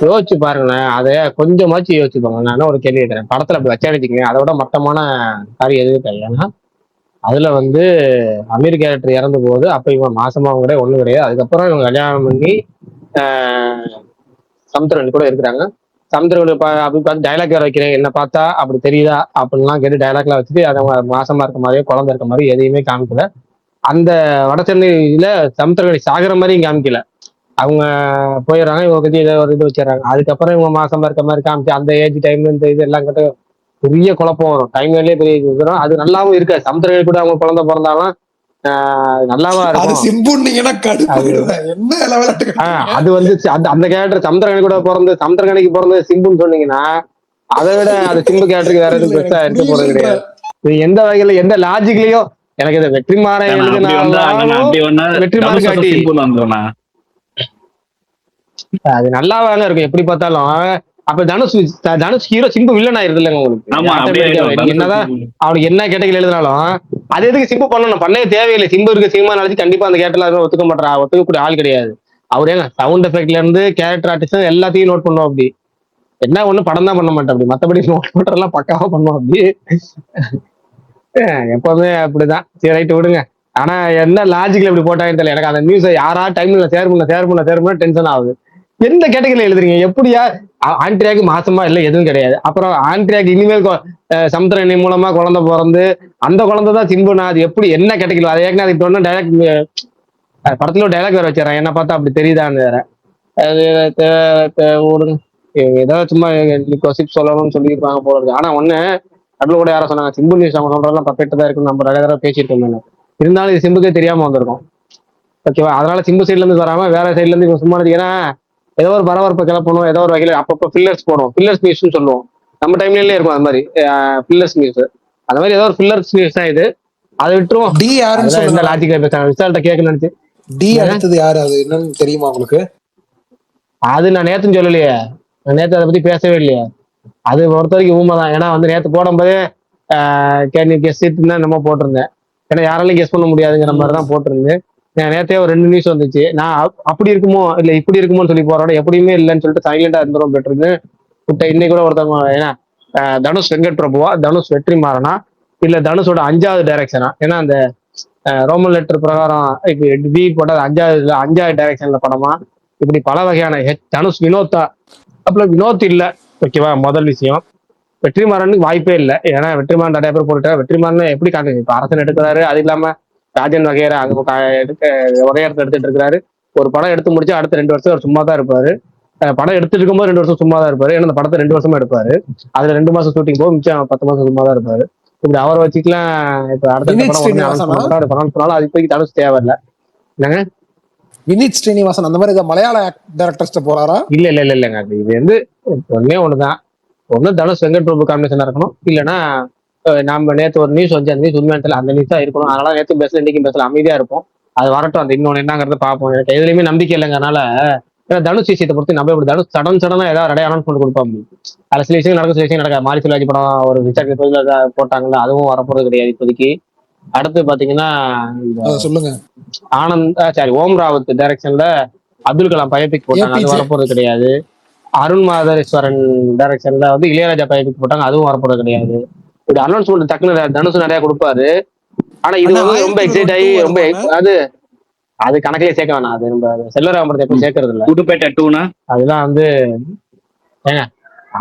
யோசிச்சு பாருங்களேன், அதை கொஞ்சமாச்சும் யோசிச்சு பாருங்க. நான் ஒரு கேள்வி கேட்கிறேன், படத்துல அப்படி வச்சா வச்சுக்கோங்க, அதோட மட்டமான காரியம் எதுவும் கிடையாது. ஏன்னா அதுல வந்து அமீர் கேரக்டர் இறந்து போகுது, அப்ப இவங்க மாசமா கிடையாது, ஒண்ணும் கிடையாது. அதுக்கப்புறம் இவங்க கல்யாணம் பண்ணி சமுத்திரன் கூட இருக்கிறாங்க. சமுத்திரன் அப்படி பார்த்து டைலாக் வேற வைக்கிறேன், என்ன பார்த்தா அப்படி தெரியுதா அப்படின்லாம் கேட்டு டைலாக்லாம் வச்சுட்டு அதை மாசமா இருக்க மாதிரியோ குழந்தை இருக்க மாதிரி எதையுமே காமிக்கல. அந்த வட சென்னையில சமுத்திரகனி சாகிற மாதிரியும் காமிக்கல. அவங்க போயிடுறாங்க, இவங்க பத்தி ஏதோ ஒரு இது வச்சிடறாங்க. அதுக்கப்புறம் இவங்க மாசமா இருக்க மாதிரி காமிச்சு அந்த ஏஜ் டைம் இந்த இது எல்லாம் கிட்ட பெரிய குழப்பம் வரும், டைம்லயே பெரிய இது வரும். அது நல்லாவும் இருக்காது. சமுத்திரகனி கூட அவங்க குழந்தை பிறந்தாலும் நல்லாவா இருக்கும். அது வந்து அந்த கேரக்டர் சமுத்திரகனி கூட சமுத்திரகனிக்கு பிறந்த சிம்புன்னு சொன்னீங்கன்னா அதை விட அது சிம்பு கேரக்டருக்கு வேற எதுவும் பெருசா இருக்க போறது கிடையாது. இது எந்த வகையில எந்த லாஜிக்லயோ எனக்கு இதை வெற்றிமாறன் வெற்றிமாறன் காட்டி அது நல்லாவாங்க இருக்கும் எப்படி பார்த்தாலும். அப்ப தனுஷ் ஹீரோ சிம்பு வில்லன் ஆயிருது இல்லைங்க உங்களுக்கு. என்னதான் அவனுக்கு என்ன கேட்டகரியில் எழுதினாலும் அது எதுக்கு சிம்பு பண்ணணும், பண்ணவே தேவையில்லை. சிம்பு இருக்க சினிமா நினைச்சு கண்டிப்பா அந்த கேட்டல ஒத்துக்க மாட்டா, ஒத்துக்கக்கூடிய ஆள் கிடையாது. அவரு ஏங்க சவுண்ட் எஃபெக்ட்ல இருந்து கேரக்டர் ஆர்டிஸ்ட் எல்லாத்தையும் நோட் பண்ணுவோம். அப்படி என்ன ஒண்ணு படம் தான் பண்ண மாட்டேன், அப்படி மத்தபடி நோட் பண்றதெல்லாம் பக்காவா பண்ணுவோம். அப்படி எப்பவுமே அப்படிதான். சரி ரைட்டு விடுங்க. ஆனா என்ன லாஜிக்ல இப்படி போட்டாங்கன்னு தெரியல எனக்கு. அந்த நியூஸ் யாரா டைம்ல ஷேர் பண்ண டென்ஷன் ஆகுது. எந்த கேட்டகரியில எழுதுறீங்க, எப்படியா ஆண்ட்ரியாக்கு மாசமா இல்ல எதுவும் கிடையாது. அப்புறம் ஆண்ட்ரியாக்கு இனிமேல் சமுத்திரனி மூலமா குழந்தை பிறந்து அந்த குழந்தை தான் சிம்புனா, அது எப்படி என்ன கேட்டகரி? அதை ஏற்கனவே அதுக்கு ஒன்னும் டைலாக் படத்துல டைலாக் வேற வச்சிடறேன், என்ன பார்த்தா அப்படி தெரியுதான்னு வேற. அது விடுங்க, ஏதாவது சும்மா சிப் சொல்லணும்னு சொல்லியிருப்பாங்க போல இருக்கு. ஆனா ஒண்ணு கடவுள் கூட யாரும் சொன்னாங்க, சிம்பு நியூஸ் அவங்க சொல்றதெல்லாம் பர்ஃபெக்டா தான் இருக்குன்னு நம்ம நிறைய தடவை பேசிட்டு இருந்தாலும் இது சிம்புக்கே தெரியாம வந்திருக்கும். ஓகேவா? அதனால சிம்பு சைட்ல இருந்து வராம வேற சைட்ல இருந்து சும்மா ஏன்னா ஏதோ ஒரு பரபரப்பை கிளப்பணும், ஏதோ ஒரு வகையில அப்பப்போ ஃபில்லர்ஸ் போடும். ஃபில்லர்ஸ் நியூஸ்னு சொல்லுவோம், நம்ம டைம்லயே இருக்கும் அது மாதிரி ஃபில்லர்ஸ் நியூஸ். அந்த மாதிரி ஏதோ ஒரு ஃபில்லர்ஸ் நியூஸ் தான் இது. அதை விட்டுருவோம். டி யாருன்னு என்ன லாஜிக்கா பேசுறாங்க, ரிசல்ட்ட கேட்க நினைச்சு. டி அடுத்தது யாரு, அது என்னன்னு தெரியுமா உங்களுக்கு? அது நான் நேத்துன்னு சொல்லலையே, நான் நேத்து அதை பத்தி பேசவே இல்லையா. அது பொறுத்த வரைக்கும் உண்மைதான். ஏன்னா வந்து நேத்து போடும்போதே கேன் கெஸ்ட் தான் நம்ம போட்டிருந்தேன். ஏன்னா யாராலையும் கெஸ் பண்ண முடியாதுங்கிற மாதிரி தான் போட்டிருந்தேன். நேரத்தையே ஒரு 2 நியூஸ் வந்துச்சு. நான் அப்படி இருக்குமோ இல்ல இப்படி இருக்குமோன்னு சொல்லி போறோட எப்படியுமே இல்லைன்னு சொல்லிட்டு சைலண்டா இருந்துரும் பெற்றது. இன்னைக்கு கூட ஒருத்தவங்க ஏன்னா தனுஷ் வெங்கட் பிரபுவா, தனுஷ் வெற்றிமாறனா, இல்ல தனுஷோட 5வது டைரக்ஷனா? ஏன்னா அந்த ரோமன் லெட்டர் பிரகாரம் இப்ப வி போட்டது 5வது டைரக்ஷன்ல படமா, இப்படி பல வகையான தனுஷ் வினோத்தா. அப்புறம் வினோத் இல்ல, ஓகேவா? முதல் விஷயம். வெற்றிமாறனுக்கு வாய்ப்பே இல்லை. ஏன்னா வெற்றிமாறன் நிறைய பேர் போட்டுட்டா, வெற்றிமாறன் எப்படி காட்டுங்க? இப்ப அரசன் எடுக்கிறாரு, அது இல்லாம ராஜன் வகையரா அங்க ஒரே இடத்துல எடுத்துட்டு இருக்கிறாரு. ஒரு படம் எடுத்து முடிச்சு அடுத்த 2 வருஷம் அவர் சும்மா தான் இருப்பாரு. படம் எடுத்துட்டு இருக்கும்போது 2 வருஷம் சும்மா தான் இருப்பாரு. ஏன்னா அந்த படத்தை 2 வருஷமா எடுப்பாரு. அதுல 2 மாசம் ஷூட்டிங் போகும், மிச்சம் 10 மாசம் சும்மா தான் இருப்பாரு. இப்படி அவரை வச்சுக்கலாம். இப்ப அடுத்த படம் அது இப்போதைக்கு தனுஷ் தேவையில்லை. என்னங்க வினித் ஸ்ரீனிவாசன் அந்த மாதிரி மலையாள டைரக்டர்ஸ்ட போறாரா? இல்ல இல்ல இல்ல இல்லங்க. இது வந்து ஒன்னே ஒண்ணுதான். ஒண்ணு தனுஷ் வெங்கட் பிரபு காம்பினேஷனா இருக்கணும், இல்லைன்னா நம்ம நேற்று ஒரு நியூஸ் வந்து அந்த நியூஸ் உண்மையான அந்த நியூஸா இருக்கணும். அதனால நேற்று பேசல, இன்னைக்கும் பேசல, அமைதியா இருப்போம். அது வரட்டும். அந்த இன்னொன்னு என்னங்கிறத பார்ப்போம். எனக்கு எதுலையுமே நம்பிக்கை இல்லைங்க. அதனால ஏன்னா தனுஷ் விஷயத்தை பொறுத்து நம்ம இப்படி தனுஷ் சடனா ஏதாவது ரெடைய அனௌன்ஸ்மெண்ட் கொடுப்பாங்க. அதுல சில விஷயங்கள் நடக்கும், சில விஷயம் நடக்காது. மாரி சிவாஜி படம் ஒரு ரிச்சர்ட் போட்டாங்கல்ல, அதுவும் வரப்போறது கிடையாது இப்போதைக்கு. அடுத்து பாத்தீங்கன்னா இந்த சொல்லுங்க ஆனந்த் ஓம் ராவத் டைரக்ஷன்ல அப்துல் கலாம் பயோபிக் போட்டாங்க, அது APJ. வரப்போறது கிடையாது. அருண் மாதேஸ்வரன் டைரக்ஷன்ல வந்து இளையராஜா பயோபிக் போட்டாங்க, அதுவும் வரப்போறது கிடையாது. இப்படி அனௌன்ஸ்மெண்ட் டக்குன்னு தனுஷ் நிறைய கொடுப்பாரு. ஆனா இது அண்ணா வந்து ரொம்ப 1001 எக்ஸைட் ஆகி 2 ரொம்ப வருமாண்ணே? அது கணக்கிலே சேர்க்க வேணாம். அது நம்ம செல்வராமன் எப்பவும் சேர்க்கறது இல்ல. புதுப்பேட்டை 2னா அதெல்லாம் வந்து ஏங்க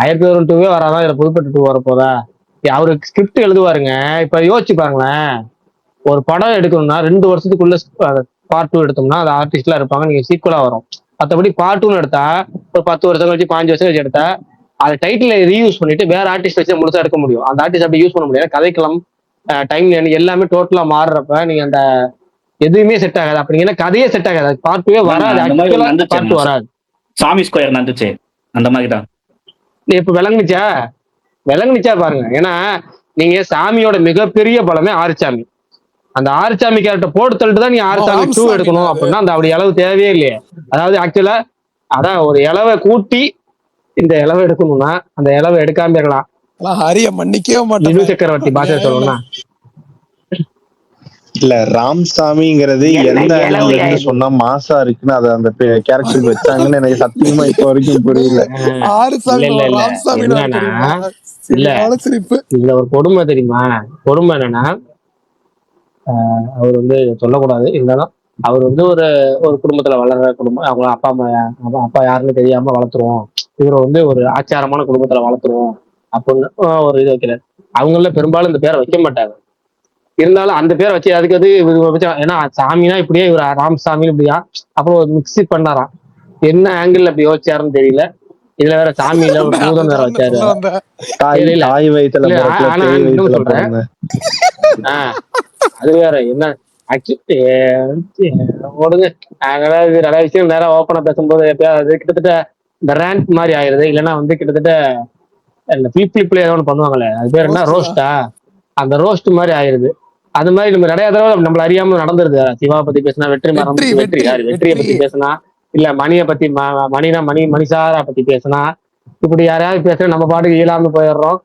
1001 வராதான், இதுல புதுப்பேட்டை 2 வரப்போதா? அவருக்கு ஸ்கிரிப்ட் எழுதுவாருங்க. இப்ப யோசிச்சு பாருங்களேன், ஒரு படம் எடுக்கணும்னா 2 வருஷத்துக்குள்ள பார்ட் 2 எடுத்தோம்னா அது ஆர்டிஸ்ட்லாம் இருப்பாங்க, நீங்க சீக்குவலா வரும். மற்றபடி பார்ட் 2 எடுத்தா ஒரு 10 வருஷம் கழிச்சு 5 வருஷம் கழிச்சு எடுத்தா அது டைட்டில் ரீயூஸ் பண்ணிட்டு வேற ஆர்டிஸ்ட் வச்சு முழுசா எடுக்க முடியும். அந்த ஆர்டிஸ்ட் அப்படி யூஸ் பண்ண முடியாது. கதைக்களம், டைம் லைன் எல்லாமே டோட்டலா மாறுறப்ப நீங்க அந்த எதுவுமே செட் ஆகாது. அப்படிங்கன்னா கதையே செட் ஆகாது. பார்ட் 2 வராது, அந்த மாதிரி ஆக்சுவலா நடந்துச்சு பார்ட் 2 வராது. சாமி ஸ்கொயர் நடந்துச்சு அந்த மாதிரி தான். இப்ப விளங்குச்சா பாருங்க. ஏன்னா நீங்க சாமியோட மிகப்பெரிய பலமே ஆறுசாமி. அந்த ஆறுசாமி கேரக்டர் போட்டு தள்ளிட்டு தான் நீ ஆறுசாமி 2 ராமசாமி எடுக்கணும் அப்படின்னா அந்த அப்படி அளவு தேவையே இல்லையே. அதாவது ஆக்சுவலா அதான் ஒரு இலவை கூட்டி இந்த இலவை எடுக்கணும்னா அந்த இலவை எடுக்காம இருக்கலாம். ஹரிய மன்னிக்கவே வினு மாட்டேன். சக்கரவர்த்தி பாஷை சொல்லணும்னா இல்ல ராம்சாமிங்கிறது எந்த ஆங்கிள் இருந்து சொன்னா மாசா இருக்குன்னு அதை அந்த கேரக்டருக்கு வச்சாங்கன்னு எனக்கு சத்தியமா இப்ப வரைக்கும் புரியல. ஆறுசாமி இல்ல இல்ல ராமசாமி என்னன்னா இல்ல சிரிப்பு. இதுல ஒரு கொடுமை தெரியுமா? கொடுமை என்னன்னா அவர் வந்து சொல்லக்கூடாது, இருந்தாலும் அவர் வந்து ஒரு ஒரு குடும்பத்துல வளர்ற குடும்பம். அவங்க அப்பா யாருன்னு தெரியாம வளர்த்துருவோம், இவரை வந்து ஒரு ஆச்சாரமான குடும்பத்துல வளர்த்துருவோம் அப்படின்னு ஒரு இது வைக்கிறார். அவங்கள பெரும்பாலும் இந்த பேரை வைக்க மாட்டாங்க. இருந்தாலும் அந்த பேரை வச்சு அதுக்கு அது ஏன்னா சாமினா இப்படியே இவர் ராமசாமி இப்படியா அப்புறம் மிக்ஸ் பண்ணாராம். என்ன ஆங்கிள் அப்படி யோசிச்சாருன்னு தெரியல. இதுல வேற சாமியில ஒரு பூதம் வேற வச்சாரு. தாய் வயித்துல ஆனா இன்னும் சொல்றேன், அது வேற என்ன ஓடுங்க. அதாவது நிறைய விஷயம் நேரம் ஓப்பனா பேசும்போது எப்பயாவது கிட்டத்தட்ட இந்த ரேங்க் மாதிரி ஆயிருது. இல்லைன்னா வந்து கிட்டத்தட்ட இந்த பிளிப்ல ஏதோ ஒன்று பண்ணுவாங்களே, அது பேர் என்ன, ரோஸ்டா, அந்த ரோஸ்ட் மாதிரி ஆயிருது. அது மாதிரி நம்ம நிறைய தடவை நம்மள அறியாம நடந்துருது. சிவா பத்தி பேசினா வெற்றியை பத்தி பேசினா, இல்ல மணியை பத்தி மணிசாரா பத்தி பேசினா, இப்படி யாரையாவது பேசுற நம்ம பாட்டுக்கு இயலாம போயிடுறோம்.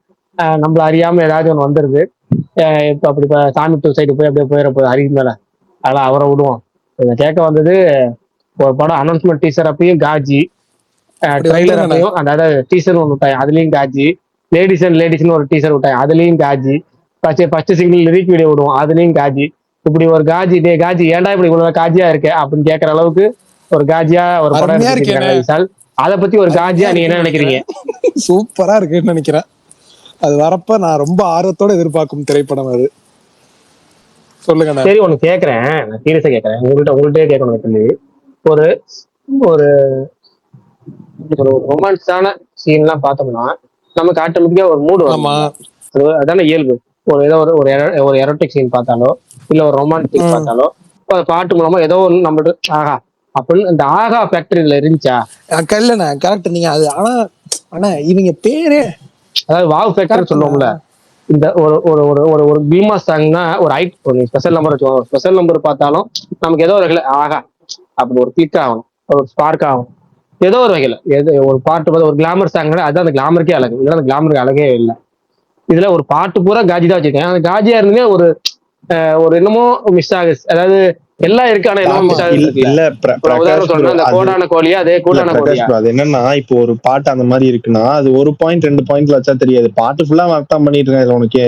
நம்மள அறியாம ஏதாவது ஒன்று வந்துருது. இப்ப அப்படி சாமி சைடு போய் அப்படியே போயிட போய் அறிவு மேல அதெல்லாம் அவரை விடுவோம். இதை கேட்க வந்தது ஒரு படம் அனௌன்ஸ்மெண்ட் டீசர் அப்பயும் காஜி, ட்ரெய்லர் அப்பயும் அதாவது டீசர் ஒன்று விட்டாங்க, அதுலயும் காஜி. லேடிஸ் அண்ட் லேடிஸ்னு ஒரு டீசர் விட்டாங்க, அதுலயும் காஜி. ஃபர்ஸ்ட் சிங்கிள் லிரிக் வீடியோ விடுவோம், அதுலயும் காஜி. இப்படி ஒரு காஜி காஜி ஏன்டா இப்படி இவ்வளவு காஜியா இருக்கு அப்படின்னு கேட்கற அளவுக்கு ஒரு காஜியா ஒரு படம் எடுத்துருக்காங்க விஷால். அதை பத்தி ஒரு காஜியா நீங்க என்ன நினைக்கிறீங்க? சூப்பரா இருக்குன்னு நினைக்கிறேன். அது வரப்ப நான் ரொம்ப ஆர்வத்தோட எதிர்பார்க்கும் திரைப்படம் அது. சொல்லுங்க. சரி ஒண்ணு கேக்குறேன், நான் சீரியஸா கேக்குறேன், உங்கள்கிட்டயே கேட்கணும் சொல்லி. ஒரு ஒரு ரொமான்ஸான சீன் எல்லாம் பார்த்தோம்னா நமக்கு ஆட்டோமேட்டிக்கா ஒரு மூடு வரும். அதான இயல்பு. ஒரு ஏதோ ஒரு எரோட்டிக் சீன் பார்த்தாலோ இல்ல ஒரு ரொமான்டிக் பார்த்தாலோ பாட்டு மூலமா ஏதோ ஒன்று நம்மளுக்கு ஆகா அப்படின்னு இந்த ஆகா ஃபேக்டரியில இருந்துச்சா கல்லண்ணா கரெக்ட் நீங்க அது. ஆனா இவங்க பேரே அதாவது வாவ் ஃபேக்டர் சொல்லுவோம்ல. இந்த ஒரு ஒரு ஒரு ஒரு ஒரு பீமா சாங்னா ஒரு ஸ்பெஷல் நம்பர் வச்சுக்கோங்க. ஸ்பெஷல் நம்பர் பார்த்தாலும் நமக்கு ஏதோ ஒரு வகையில ஆகா அப்படி ஒரு கிளிக் ஆகும், ஒரு ஸ்பார்க் ஆகும். ஏதோ ஒரு வகையில ஒரு பாட்டு பார்த்து ஒரு கிளாமர் சாங்னா அதுதான் அந்த கிளாமருக்கே அழகு. இல்லை அந்த கிளாமருக்கு அழகே இல்லை. இதுல ஒரு பாட்டு பூரா காஜி தான் வச்சிருக்கேன். அந்த காஜியா இருந்தே ஒரு என்னமோ மிஸ் ஆகுது. அதாவது எல்லாம் இருக்கு, ஆனா என்னமோ மிஸ் ஆகுது. இல்ல உதாரணம் சொல்றேன், அந்த கோடான கோழியா அதே கூடான கோழியா. அது என்னன்னா இப்போ ஒரு பாட்டு அந்த மாதிரி இருக்குன்னா அது ஒரு பாயிண்ட் 2 பாயிண்ட்ல வச்சா தெரியாது. பாட்டு ஃபுல்லா வர்த்தான் பண்ணிட்டு இருக்காங்க. உனக்கு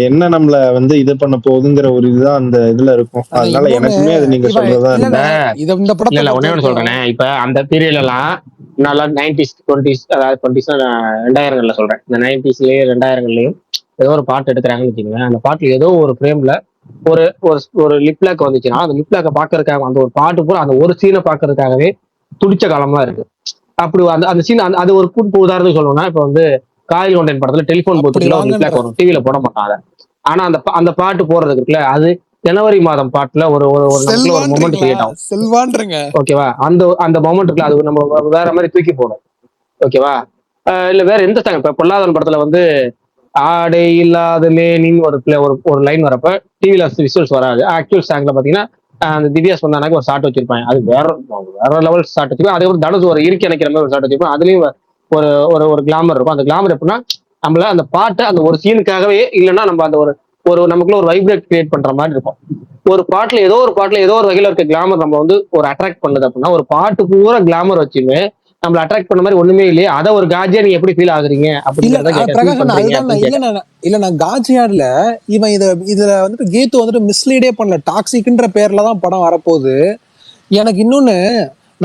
என்ன நம்மள வந்து இது பண்ண போகுதுங்கிற ஒரு இதுதான் அந்த இதுல இருக்கும். அதனால எனக்குமே அது நீங்க சொல்றதுதான் இல்ல ஒன்னே ஒண்ணு சொல்றேனே. இப்ப அந்த பீரியட்ல எல்லாம் நல்லா 90s 20s அதாவது 20s 2000 சொல்றேன். இந்த 90sலயும் 2000 ஏதோ ஒரு பாட்டு எடுக்கிறாங்கன்னு வச்சுக்கோங்க. அந்த பாட்டுல ஏதோ ஒரு ஃப்ரேம்ல ஒரு ஒரு லிப்லாக் வந்துச்சுன்னா அந்த லிப்லாக்க பாக்குறதுக்காக அந்த ஒரு பாட்டு பூரா அந்த ஒரு சீனை பாக்குறதுக்காகவே துடிச்ச காலம்லாம் இருக்கு. அப்படி அந்த சீன் அது ஒரு உதாரணம் சொல்லணும்னா இப்ப வந்து காயில் கொண்டேன் படத்துல டெலிபோன் பூத்துல ஒரு லிப்லாக் வரும், டிவில போட மாட்டாங்க. ஆனா அந்த பாட்டு போடுறதுக்கு இருக்குல்ல, அது ஜனவரி மாதம் பாட்டுல ஒரு மொமெண்ட் கிரியேட் ஆகும். ஓகேவா? அந்த மொமெண்ட் இருக்குல்ல, அது நம்ம வேற மாதிரி தூக்கி போடும். ஓகேவா? இல்ல வேற எந்த சாங் இப்ப பொல்லாதவன் படத்துல வந்து ஆடை இல்லாத மேனின்னு ஒரு லைன் வரப்ப டிவில விசுவல்ஸ் வராது. ஆக்சுவல் சாங்ல பாத்தீங்கன்னா அந்த திவ்யா சொன்னாங்க ஒரு ஷாட் வச்சிருப்பாங்க, அது வேற வேற லெவல் ஷாட் வச்சிருப்பாங்க. அதே ஒரு தனுஷ் ஒரு இறுக்கி அணைக்கிற மாதிரி ஒரு ஷாட் வச்சிருப்பாங்க. அதுலயும் ஒரு ஒரு ஒரு கிளாமர் இருக்கும். அந்த கிளாமர் எப்படின்னா நம்மள அந்த பாட்டு அந்த ஒரு சீனுக்காகவே இல்லைன்னா நம்ம அந்த ஒரு ஒரு நமக்குள்ள ஒரு வைப்ரேட் கிரியேட் பண்ற மாதிரி இருக்கும். ஒரு பாட்டுல ஏதோ ஒரு வகையில இருக்க கிளாமர் நம்ம வந்து ஒரு அட்ராக்ட் பண்ணுது அப்படின்னா, ஒரு பாட்டு பூரா கிளாமர் வச்சுமே நம்மள அட்ராக்ட் பண்ண மாதிரி ஒண்ணுமே இல்லையே, அதை ஒரு காஜியா நீங்க எப்படி ஃபீல் ஆகுறீங்க இல்ல அப்படிங்கிறத கேட்க ஃபீல் பிரகாஷ் பண்றீங்க அதுதான் அப்படின்னு கேட்டேன். இல்ல நான் காஜியாட்ல இவன் இதுல வந்துட்டு கீத்து வந்துட்டு மிஸ்லீடே பண்ணல, டாக்ஸிக்ன்ற பேர்ல தான் படம் வரப்போகுது. எனக்கு இன்னொன்னு,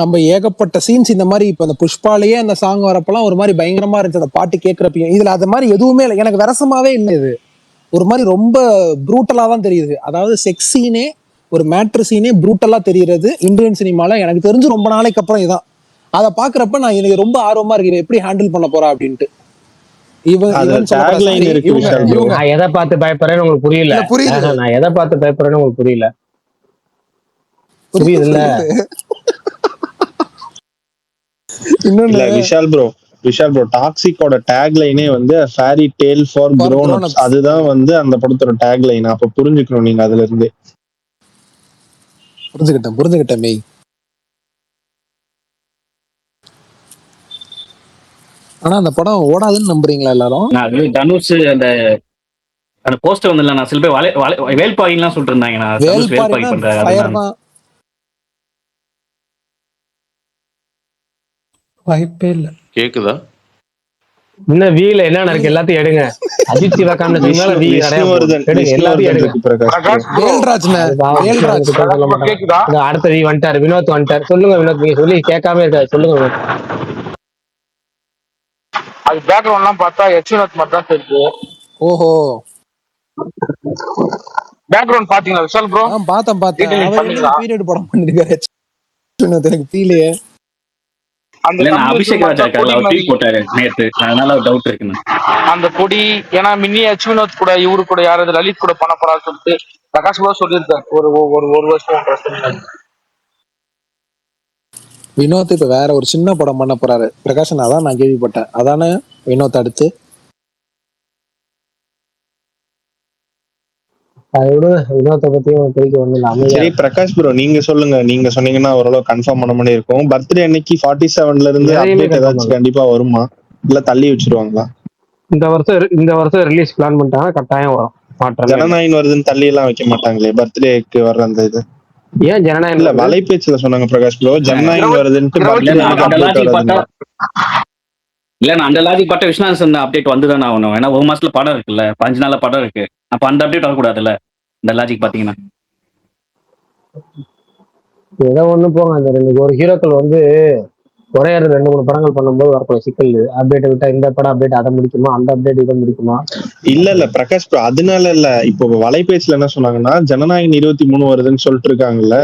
நம்ம ஏகப்பட்ட சீன்ஸ் இந்த மாதிரி இப்ப இந்த புஷ்பாலேயே அந்த சாங் வரப்பெல்லாம் ஒரு மாதிரி பயங்கரமா இருந்துச்சு அந்த பாட்டு கேட்கறப்ப. இதுல அது மாதிரி எதுவுமே இல்லை, எனக்கு விரசமாவே இல்லை. இது ஒரு மாதிரி ரொம்ப ப்ரூட்டலா தான் தெரியுது. அதாவது செக்ஸ் சீனே ஒரு மேட்ரு சீனே ப்ரூட்டலா தெரியுறது இந்தியன் சினிமால எனக்கு தெரிஞ்சு ரொம்ப நாளைக்கு அப்புறம் இதான். அதை பாக்குறப்ப நான் எனக்கு ரொம்ப ஆர்வமா இருக்கு, எப்படி ஹேண்டில் பண்ண போறா அப்படின்ட்டு. நான் எதை பார்த்து பயப்படுறேன்னு உங்களுக்கு புரியல. நான் எதை பார்த்து பயப்படுறேன்னு உங்களுக்கு புரியல. புரியுது இல்ல? இல்ல விஷால் ப்ரோ டாக்ஸிக்கோட டேக் லைனே வந்து fairy tale for grown ups, அதுதான் வந்து அந்த படத்தோட டேக் லைன். அப்ப புரிஞ்சுக்கணும் நீங்க அதுல இருந்து. புரிஞ்சுக்கிட்டேன் மெய். ஆனா அந்த படம் ஓடாதுன்னு நம்புறீங்களா எல்லாரும்? தனுஷ் அந்த அந்த போஸ்டர் வந்து நான் சில பேர் வேல்பாயின்லாம் சொல்லிட்டு இருந்தாங்க. நான் தனுஷ் வேல்பாய் பண்றாரு. வாய்ப்பே இல்ல. கேக்குதா? இன்னும் வீல என்ன இருக்கு எல்லாத்தையும் எடுங்க. அஜித் சிவா காமினதுக்கு மேல வீ எடுங்க, எல்லாத்தையும் எடுங்க. அடுத்த வீ வந்துட்டாரு, வினோத் வந்துட்டாரு. சொல்லுங்க வினோத், நீங்க சொல்லி கேட்காம இருக்காது, சொல்லுங்க வினோத். அது பேக்ரவுண்ட்லாம் பார்த்தா யச்சுநாத் மாதிரி தான் தெரியுது. ஓஹோ, பேக்ரவுண்ட் பாத்தீங்களா விஷால் ப்ரோ? பார்த்தேன். பீரியட் படம் பண்ணிருக்காரு எனக்கு ஃபீலே. அபிஷேக் ராஜா போட்டாரு நேத்து, அதனால டவுட் இருக்கு அந்த கொடி. ஏன்னா மின்னி யச்சுநாத் கூட இவரு கூட யாராவது லலித் கூட பண்ண போறான்னு சொல்லிட்டு பிரகாஷ் கூட சொல்லியிருக்காரு ஒரு வருஷம். வினோத் இப்ப வேற ஒரு சின்ன படம் பண்ண போறாரு பிரகாஷன், அதான் நான் கேள்விப்பட்டேன். அதானே வினோத் அடுத்து? சரி பிரகாஷ் ப்ரோ நீங்க சொல்லுங்க, நீங்க சொன்னீங்கன்னா ஓரளவு கன்ஃபார்ம் பண்ண மாதிரி இருக்கும். பர்த்டே அன்னைக்கு 47ல இருந்து அப்டேட் ஏதாச்சும் கண்டிப்பா வருமா, இல்ல தள்ளி வச்சிருவாங்களா? இந்த வருஷம் ரிலீஸ் பிளான் பண்ணிட்டாங்க, கட்டாயம் வரும். ஜனநாயகம் வருதுன்னு தள்ளி எல்லாம் வைக்க மாட்டாங்களே பர்த்டேக்கு வர்ற அந்த இது. ஏன் ஜனநாயகம் இல்ல வலைபேச்சுல சொன்னாங்க பிரகாஷ் ப்ரோ, ஜனநாயகம் வருதுன்னு. இல்ல நான் அந்த லாஜிக் பட்ட விஸ்வநாதன் அப்டேட் வந்துதான் ஆகணும். ஏன்னா ஒரு மாசத்துல படம் இருக்குல்ல, 5 நாள்ல படம் இருக்கு. அப்ப அந்த அப்டேட் வரக்கூடாதுல்ல இந்த லாஜிக் பாத்தீங்கன்னா. ஏதோ ஒண்ணு போங்க, அந்த ஒரு ஹீரோக்கள் வந்து ஒரே 2-3 படங்கள் பண்ணும்போது வரக்கூடிய சிக்கல். அப்டேட் விட்டா இந்த படம் அப்டேட் அதை முடிக்குமா, அந்த அப்டேட் இதை முடிக்குமா? இல்ல பிரகாஷ் ப்ரோ அதனால இல்ல. இப்போ வலைபேச்சுல என்ன சொன்னாங்கன்னா ஜனநாயகம் 23 வருதுன்னு சொல்லிட்டு இருக்காங்கல்ல,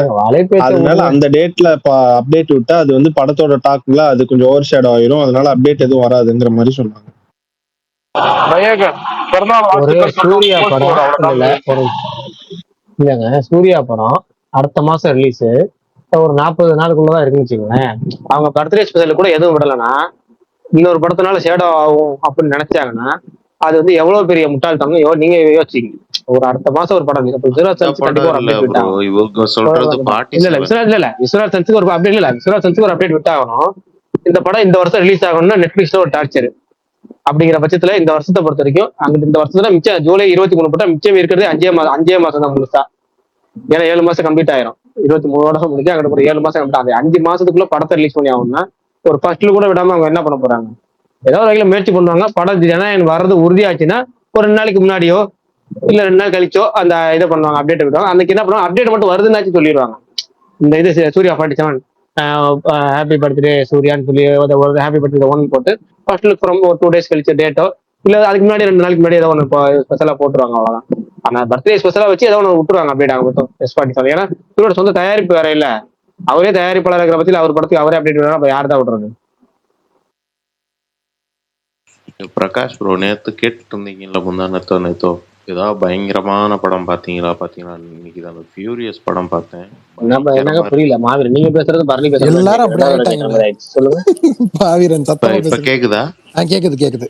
அதனால அந்த டேட்ல அப்டேட் விட்டா அது வந்து படத்தோட டாக்ல அது கொஞ்சம் ஓவர் ஷேடோ ஆயிரும், அதனால அப்டேட் எதுவும் வராதுங்கிற மாதிரி சொன்னாங்க. ஒரு சூர்யா படம் இல்லங்க, சூர்யா படம் அடுத்த மாசம் ரிலீஸ், ஒரு 40 நாளுக்குள்ளதான் இருக்குன்னு வச்சுக்கோங்களேன். அவங்க பர்த்டே ஸ்பெஷல் கூட எதுவும் விடலைன்னா இன்னொரு படத்தினால ஷேடோ ஆகும் அப்படின்னு நினைச்சாங்கன்னா அது வந்து எவ்வளவு பெரிய முட்டாள்தனம் நீங்க யோசிச்சீங்க. ஒரு அடுத்த மாசம் ஒரு படம் விஸ்வநாத் ஒரு அப்டேட் விட்டாங்க. விஸ்வநாத் சென்ஸுக்கு ஒரு அப்டேட் இல்ல, விஸ்வநாத் சென்ஸுக்கு ஒரு அப்டேட் விட்டாகணும். இந்த படம் இந்த வருஷம் ரிலீஸ் ஆகணும்னா நெட்ஃபிளிக்ஸ்ல ஒரு டார்ச்சர். அப்படிங்கிற பட்சத்துல இந்த வருஷத்தை பொறுத்த வரைக்கும் அங்கிட்டு இந்த வருஷத்துல மிச்சம் ஜூலை 23 படம் மிச்சம் இருக்கிறது 5 மாசம் தான் முழுசா. ஏன்னா 7 மாசம் கம்ப்ளீட் ஆயிரும். 23 முடிஞ்சு அங்கிட்ட ஒரு 7 மாசம் கம்ப்ளீட் ஆகுது. 5 மாசத்துக்குள்ள படத்தை ரிலீஸ் பண்ணி ஆகணும்னா ஒரு ஃபர்ஸ்ட்ல கூட விடாம அவங்க என்ன பண்ண போறாங்க? ஏதாவது வகையில முயற்சி பண்ணுவாங்க. படம் ஜனநாயகம் வர்றது உறுதியாச்சுன்னா ஒரு 2 நாளைக்கு முன்னாடியோ இல்ல 2 நாள் கழிச்சோ அந்த இதை பண்ணுவாங்க, அப்டேட் விடுவாங்க. அன்னைக்கு என்ன பண்ணுவாங்க, அப்டேட் மட்டும் வருதுன்னாச்சும் சொல்லிடுவாங்க. இந்த இது சூர்யா 47 ஹாப்பி பர்த்டே சூர்யான்னு சொல்லி ஒரு ஹாப்பி பர்த்டே 1 போட்டு ஃபர்ஸ்ட் லுக் ஃப்ரம் ஒரு 2 days கழிச்ச டேட்டோ இல்ல அதுக்கு முன்னாடி 2 நாளைக்கு முன்னாடி ஏதோ ஒன்று ஸ்பெஷலா போட்டுருவாங்க, அவ்வளவுதான். ஆனா பர்த்டே ஸ்பெஷலா வச்சு ஏதோ ஒன்று விட்டுருவாங்க அப்டேட் ஆகும் மொத்தம் S47. ஏன்னா இவரோட சொந்த தயாரிப்பு வேற இல்ல, அவரே தயாரிப்பாளர் இருக்கிற பத்தியில் அவர் படத்துக்கு அவரே அப்டேட் விடுறாங்க. அப்ப யார் தான் விடுறது? பிரகாஷ் ப்ரோ நேத்து கேட்டு இருந்தீங்கல்ல, முந்தா நேத்தோ ஏதாவது பயங்கரமான படம் பாத்தீங்களா? இன்னைக்கு தான் ஃபியூரியஸ் படம் பார்த்தேன். என்னங்க புரியல மாவீரன் நீங்க பேசுறது, பரணி பேசுறது எல்லாரும் அப்படியே ஆயிட்டாங்க. சொல்லுங்க மாவீரன் சத்தமா இப்ப கேக்குதா? கேக்குது.